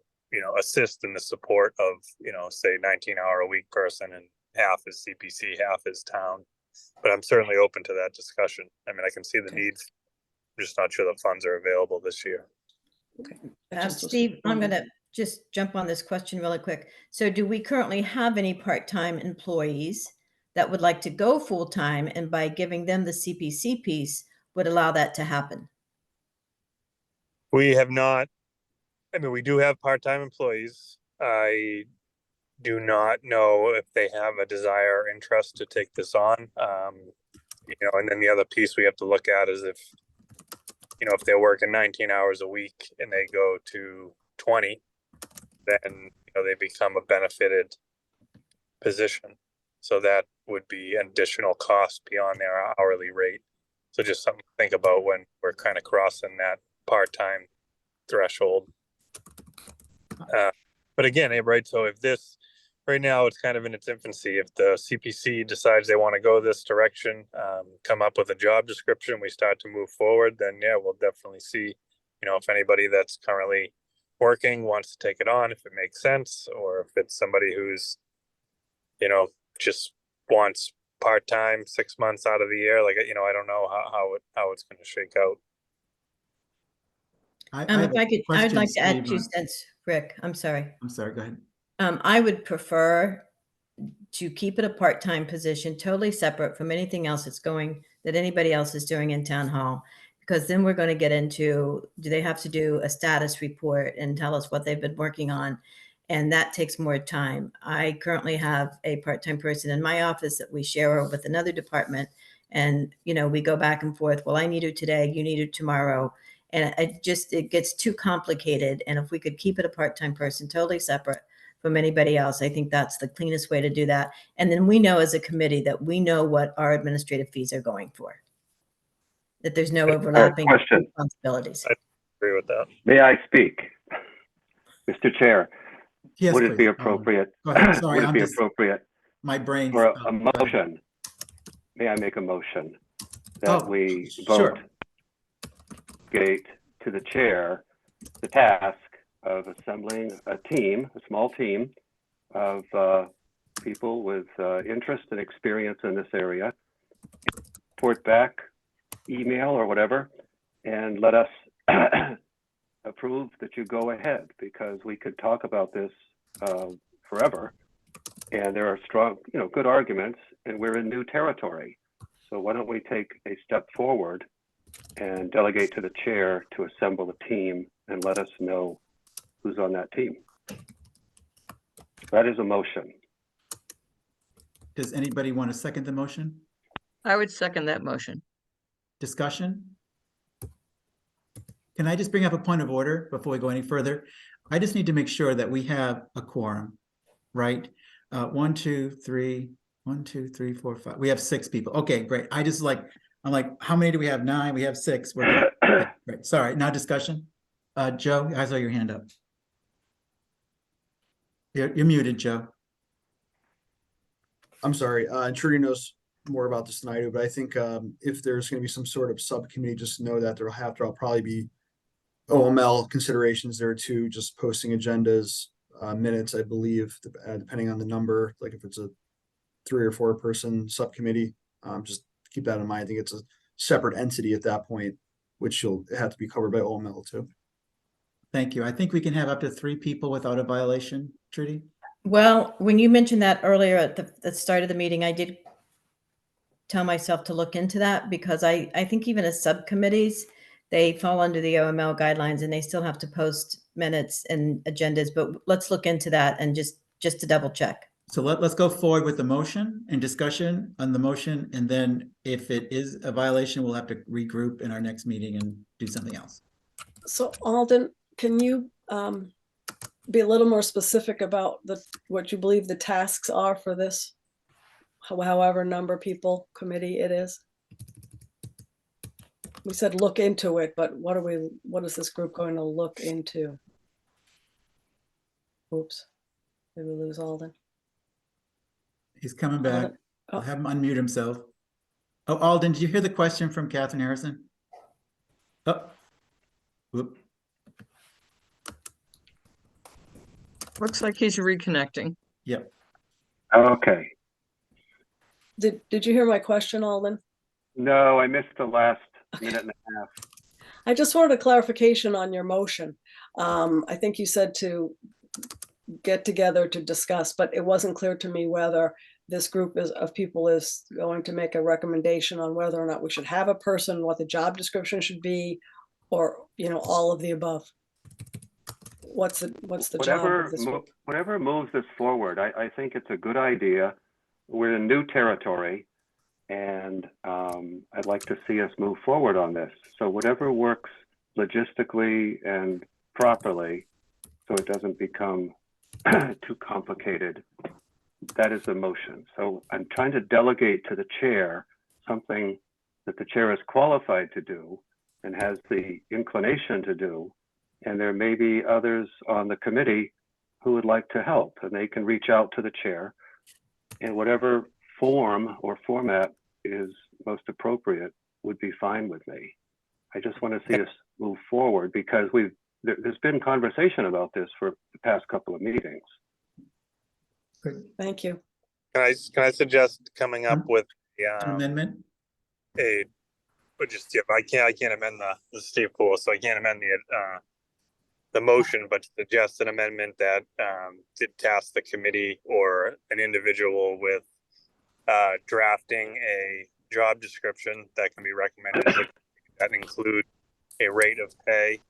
assist in the support of, say 19-hour-a-week person, and half is CPC, half is town. But I'm certainly open to that discussion. I mean, I can see the needs. I'm just not sure the funds are available this year. Okay. Steve, I'm going to just jump on this question really quick. So do we currently have any part-time employees that would like to go full-time, and by giving them the CPC piece would allow that to happen? We have not. I mean, we do have part-time employees. I do not know if they have a desire or interest to take this on. And then the other piece we have to look at is if they're working 19 hours a week and they go to 20, then they become a benefited position. So that would be an additional cost beyond their hourly rate. So just something to think about when we're kind of crossing that part-time threshold. But again, right, so if this, right now it's kind of in its infancy. If the CPC decides they want to go this direction, come up with a job description, we start to move forward, then yeah, we'll definitely see, if anybody that's currently working wants to take it on, if it makes sense, or if it's somebody who's, just wants part-time 6 months out of the year. Like, I don't know how it's going to shake out. If I could, I'd like to add 2 questions, cents, Rick. I'm sorry. I'm sorry, go ahead. I would prefer to keep it a part-time position, totally separate from anything else that anybody else is doing in town hall. Because then we're going to get into, do they have to do a status report and tell us what they've been working on? And that takes more time. I currently have a part-time person in my office that we share with another department. And, we go back and forth. Well, I need you today, you need it tomorrow. And it gets too complicated. And if we could keep it a part-time person, totally separate from anybody else, I think that's the cleanest way to do that. And then we know as a committee that we know what our administrative fees are going for. That there's no overlapping question. responsibilities. I agree with that. May I speak? Mr. Chair, Yes, would it be please. appropriate? Go ahead. Sorry, Would it I'm be just, appropriate my brain's. for go a ahead. motion? May I make a motion that Oh, we sure. vote gate to the chair the task of assembling a small team of people with interest and experience in this area, report back, email or whatever, and let us approve that you go ahead, because we could talk about this forever, and there are strong, good arguments, and we're in new territory. So why don't we take a step forward and delegate to the chair to assemble a team and let us know who's on that team. That is a motion. Does anybody want to second the motion? I would second that motion. Discussion? Can I just bring up a point of order before we go any further? I just need to make sure that we have a quorum, right? 1, 2, 3, 1, 2, 3, 4, 5. We have 6 people. Okay, great. I'm like, how many do we have? 9. We have 6. We're good. Okay, great. Sorry. Now discussion. Joe, I saw your hand up. You're muted, Joe. I'm sorry, Trudy knows more about this than I do, but I think if there's going to be some sort of subcommittee, just know that there'll probably be OML considerations there too, just posting agendas, minutes, I believe, depending on the number, like if it's a 3 or 4 person subcommittee, just keep that in mind. I think it's a separate entity at that point, which you'll have to be covered by OML too. Thank you. I think we can have up to 3 people without a violation, Trudy. Well, when you mentioned that earlier at the start of the meeting, I did tell myself to look into that, because I think even as subcommittees, they fall under the OML guidelines and they still have to post minutes and agendas, but let's look into that and just to double check. So let's go forward with the motion and discussion on the motion. And then if it is a violation, we'll have to regroup in our next meeting and do something else. So Alden, can you be a little more specific about what you believe the tasks are for this, however number people committee it is? We said look into it, but what is this group going to look into? Oops, did we lose Alden? He's coming back. Alden. I'll have him unmute himself. Oh, Alden, did you hear the question from Catherine Harrison? Oh, whoop. Looks like he's reconnecting. Yep. Okay. Did you hear my question, Alden? No, I missed the last minute and a half. I just wanted a clarification on your motion. I think you said to get together to discuss, but it wasn't clear to me whether this group of people is going to make a recommendation on whether or not we should have a person, what the job description should be, or all of the above. what's the job Whatever, of this? whatever moves this forward, I think it's a good idea. We're in new territory, and I'd like to see us move forward on this. So whatever works logistically and properly, so it doesn't become too complicated, that is the motion. So I'm trying to delegate to the chair something that the chair is qualified to do and has the inclination to do. And there may be others on the committee who would like to help, and they can reach out to the chair in whatever form or format is most appropriate would be fine with me. I just want to see us move forward because there's been conversation about this for the past couple of meetings. Thank you. Can I suggest coming up with An amendment? but just, yeah, I can't amend the state pool, so I can't amend the motion, but suggest an amendment that did task the committee or an individual with drafting a job description that can be recommended that include a rate of pay,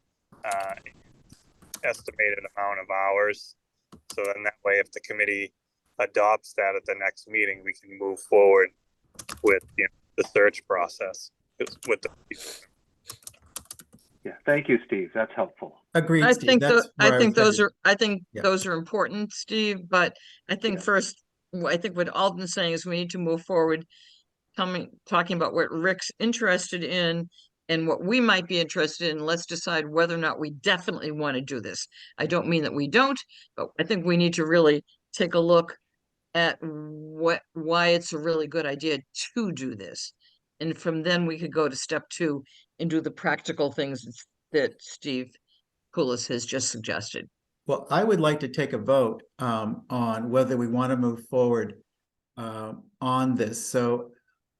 estimated amount of hours. So then that way, if the committee adopts that at the next meeting, we can move forward with the search process with the. Yeah, thank you, Steve. That's helpful. Agreed, I Steve. think That's where I think was those headed. are Yeah. those are important, Steve, but I think Yeah. first, I think what Alden's saying is we need to move forward, talking about what Rick's interested in and what we might be interested in. Let's decide whether or not we definitely want to do this. I don't mean that we don't, but I think we need to really take a look at why it's a really good idea to do this. And from then we could go to step 2 and do the practical things that Steve Poulos has just suggested. Well, I would like to take a vote on whether we want to move forward on this. So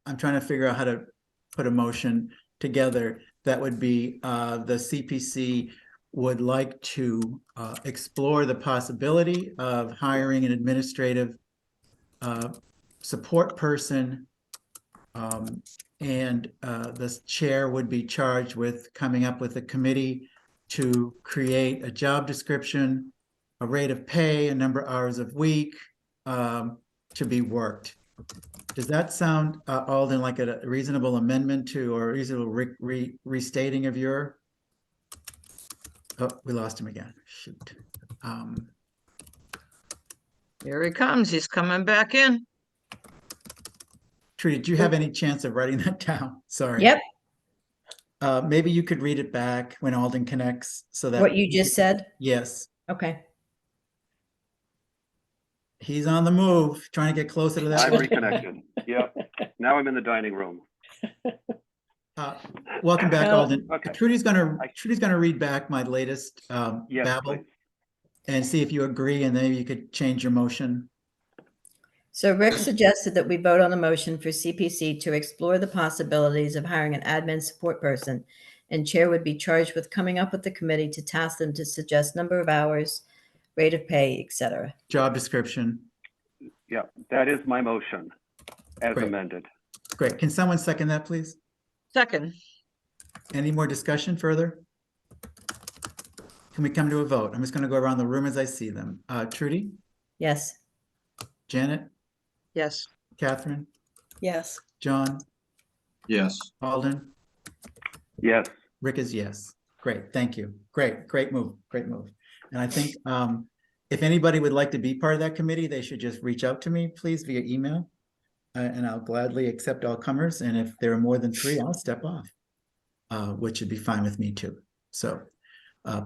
I'm trying to figure out how to put a motion together that would be the CPC would like to explore the possibility of hiring an administrative support person, and the chair would be charged with coming up with a committee to create a job description, a rate of pay, a number of hours of week to be worked. Does that sound, Alden, like a reasonable amendment to, or reasonable restating of your? Oh, we lost him again. Shoot. Here he comes. He's coming back in. Trudy, do you have any chance of writing that down? Sorry. Yep, Maybe you could read it back when Alden connects so that. what you just said. Yes, Okay. he's on the move, trying to get closer to that. I'm reconnected. Yep. Now I'm in the dining room. Welcome back, Alden. Okay. Trudy's gonna read back my latest Yes, babble please. and see if you agree, and then you could change your motion. So Rick suggested that we vote on the motion for CPC to explore the possibilities of hiring an admin support person, and chair would be charged with coming up with the committee to task them to suggest number of hours, rate of pay, etc. Job description. Yeah, that is my motion as Great. amended. Great. Can someone second that, please? Second. Any more discussion further? Can we come to a vote? I'm just gonna go around the room as I see them. Trudy, Yes. Janet, Yes. Catherine, Yes. John, Yes. Alden, Yes. Rick is yes. Great, thank you. Great move, great move. And I think if anybody would like to be part of that committee, they should just reach out to me, please, via email. And I'll gladly accept all comers. And if there are more than 3, I'll step off, which would be fine with me too. So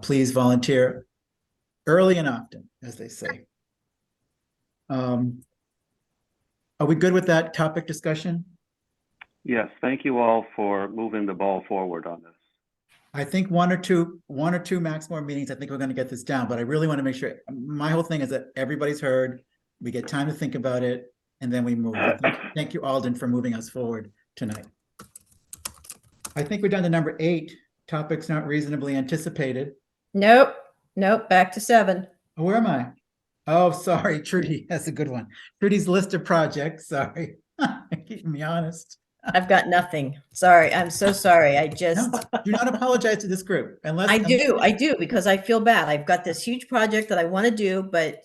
please volunteer early and often, as they say. Are we good with that topic discussion? Yes. Thank you all for moving the ball forward on this. I think one or two max more meetings, I think we're going to get this down, but I really want to make sure, my whole thing is that everybody's heard, we get time to think about it, and then we move. Thank you, Alden, for moving us forward tonight. I think we're down to number 8, topics not reasonably anticipated. Nope. Back to 7. Where am I? Oh, sorry, Trudy, that's a good one. Trudy's list of projects, sorry. Keeping me honest. I've got nothing. Sorry. I'm so sorry. I just, No, do not apologize to this group unless. I do, because I feel bad. I've got this huge project that I want to do, but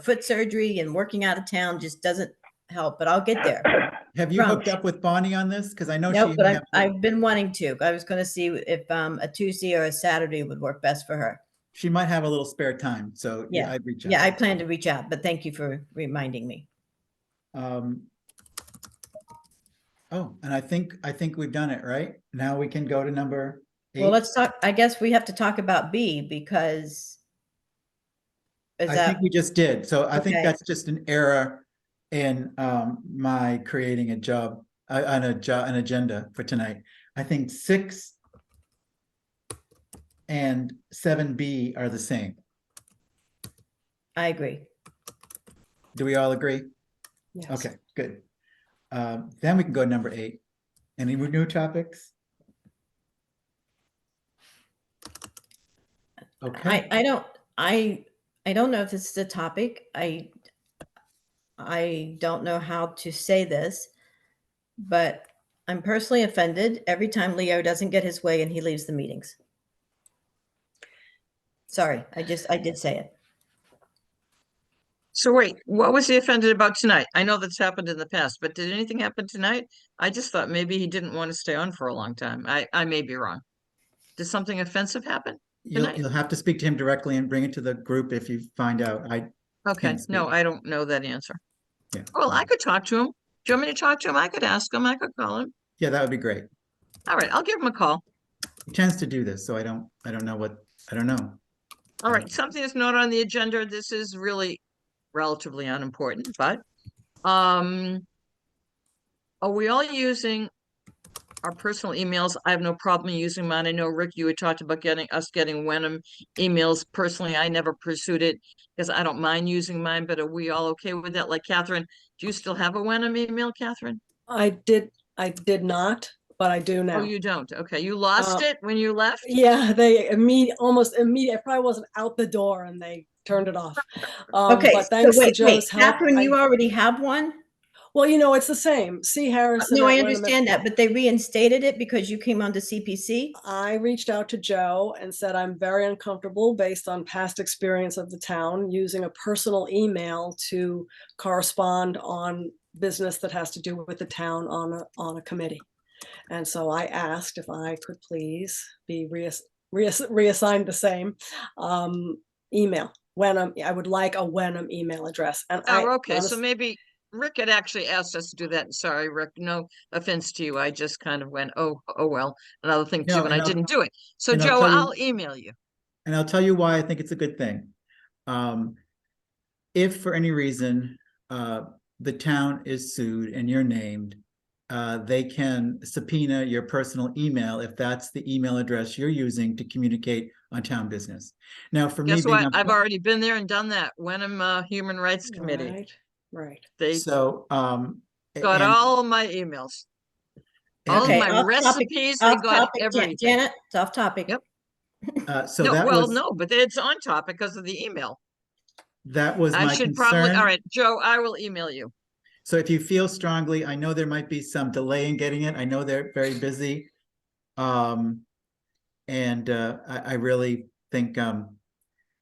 foot surgery and working out of town just doesn't help, but I'll get there. Have you hooked Promise. up with Bonnie on this? Because I know Nope, she. but may have to- I've been wanting to. I was going to see if a Tuesday or a Saturday would work best for her. She might have a little spare time, so yeah, Yeah. I'd reach out. Yeah, I plan to reach out, but thank you for reminding me. Oh, and I think we've done it, right? Now we can go to number 8. Well, let's talk, I guess we have to talk about B because is I that, think we just did. So I think Okay. that's just an error in my creating a job, an agenda for tonight. I think 6 and 7B are the same. I agree. Do we all agree? Yes. Okay, good. Then we can go to number 8. Any new topics? Okay, I don't know if this is a topic. I don't know how to say this, but I'm personally offended every time Leo doesn't get his way and he leaves the meetings. Sorry, I did say it. So wait, what was he offended about tonight? I know that's happened in the past, but did anything happen tonight? I just thought maybe he didn't want to stay on for a long time. I may be wrong. Did something offensive happen? tonight? you'll have to speak to him directly and bring it to the group if you find out. Okay, can't no, speak. I don't know that answer. Yeah. Well, I could talk to him. Do you want me to talk to him? I could ask him. I could call him. Yeah, that would be great. All right, I'll give him a call. He tends to do this, so I don't know. All right, something that's not on the agenda. This is really relatively unimportant, but are we all using our personal emails? I have no problem using mine. I know, Rick, you had talked about getting Wenham emails. Personally, I never pursued it because I don't mind using mine, but are we all okay with that? Like Catherine, do you still have a Wenham email, Catherine? I did not, but I do now. Oh, you don't? Okay, you lost Uh, it when you left? Yeah, they almost immediately, I probably wasn't out the door and they turned it off. Okay, But so thanks to wait, Joe's help. Catherine, you already have one? Well, it's the same. C. Harrison. No, at I Wenham. understand that, but they reinstated it because you came onto CPC? I reached out to Joe and said, I'm very uncomfortable based on past experience of the town using a personal email to correspond on business that has to do with the town on a committee. And so I asked if I could please be reassigned the same email. Wenham, I would like a Wenham email address. And okay, so maybe Rick had actually asked us to do that. Sorry, Rick, no offense to you. I just kind of went, oh well, another thing No, too, and I and didn't do it. So and I'll Joe, tell you- I'll email you. And I'll tell you why I think it's a good thing. If for any reason the town is sued and you're named, they can subpoena your personal email if that's the email address you're using to communicate on town business. Now, for me Guess being what? I've already been there and done that. Wenham Human Rights Committee. Right. They so got and- all of my emails. All and- of my off topic, recipes, they off got topic, everything. Janet, it's off topic. Yep. so No, that well, was no, but it's on topic because of the email. my should probably, concern. all right, Joe, I will email you. So if you feel strongly, I know there might be some delay in getting it. I know they're very busy. And I really think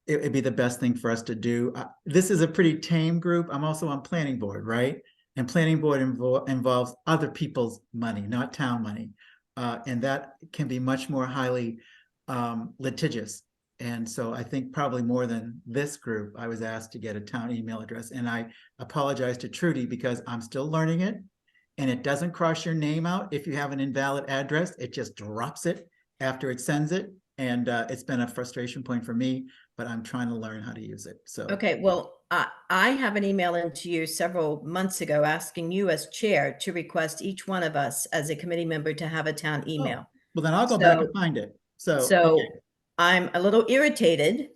it'd be the best thing for us to do. This is a pretty tame group. I'm also on planning board, right? And planning board involves other people's money, not town money. And that can be much more highly litigious. And so I think probably more than this group, I was asked to get a town email address. And I apologize to Trudy because I'm still learning it. And it doesn't cross your name out if you have an invalid address. It just drops it after it sends it. And it's been a frustration point for me, but I'm trying to learn how to use it. So Okay, well, I have an email into you several months ago asking you as chair to request each one of us as a committee member to have a town email. well, then I'll go back and So- find it. So So I'm a little irritated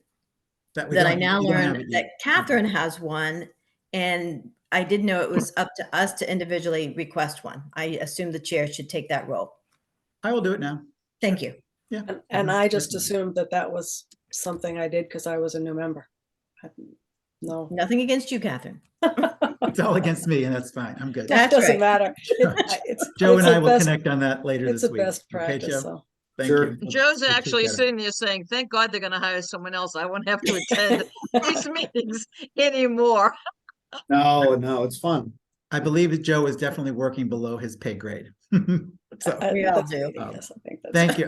that that I we now don't have learned it that yet. Catherine has one, and I didn't know it was up to us to individually request one. I assume the chair should take that role. I will do it now. Thank you. Yeah. And I just Definitely. assumed that was something I did because I was a new member. No. Nothing against you, Catherine. It's all against me, and that's fine. I'm good. That That's doesn't right. matter. Joe it's and a I will best- connect on that later It's this a week. best Okay, practice, Joe? so. Thank Sure. you. Joe's We'll actually take that. sitting there saying, thank God they're gonna hire someone else. I won't have to attend these meetings anymore. No, it's fun. I believe that Joe is definitely working below his pay grade. So, We all That's do. meeting, yes, I think that's. thank you.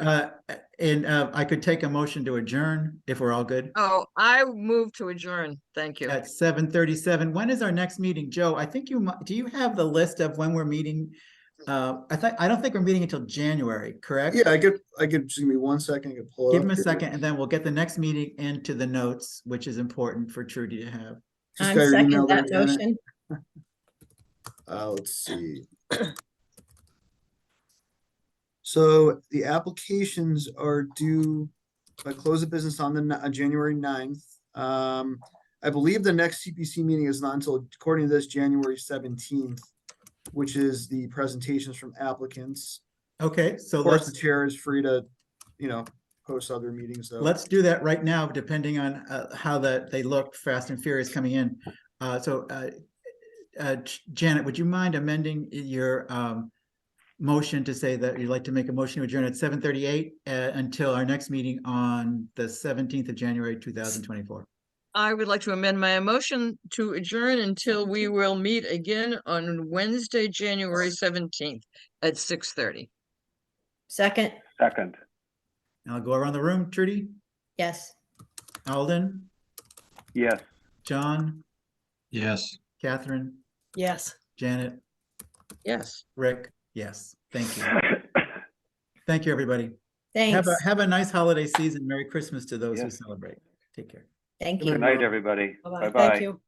And I could take a motion to adjourn if we're all good. Oh, I move to adjourn. Thank you. At 7:37. When is our next meeting? Joe, I think do you have the list of when we're meeting? I don't think we're meeting until January, correct? Yeah, I could, just give me 1 second, I could pull it Give up him a here. second, and then we'll get the next meeting into the notes, which is important for Trudy to have. Just I'm got your second email there, that Janet. motion. Let's see. So the applications are due, close of business on January 9th. I believe the next CPC meeting is not until, according to this, January 17th, which is the presentations from applicants. Okay, so Of course, the let's chair is free to, post other meetings though. let's do that right now, depending on how they look, Fast and Furious coming in. Janet, would you mind amending your motion to say that you'd like to make a motion to adjourn at 7:38 until our next meeting on the 17th of January 2024? I would like to amend my motion to adjourn until we will meet again on Wednesday, January 17th at 6:30. Second, Second, I'll go around the room. Trudy, yes. Alden, yes. John, Yes. Catherine, Yes. Janet, Yes. Rick. Yes, thank you. Thank you, everybody. Thanks. Have a nice holiday season. Merry Christmas to those who Yes. celebrate. Take care. Thank Good you. Good night, everybody. Bye-bye. Bye-bye. Thank you.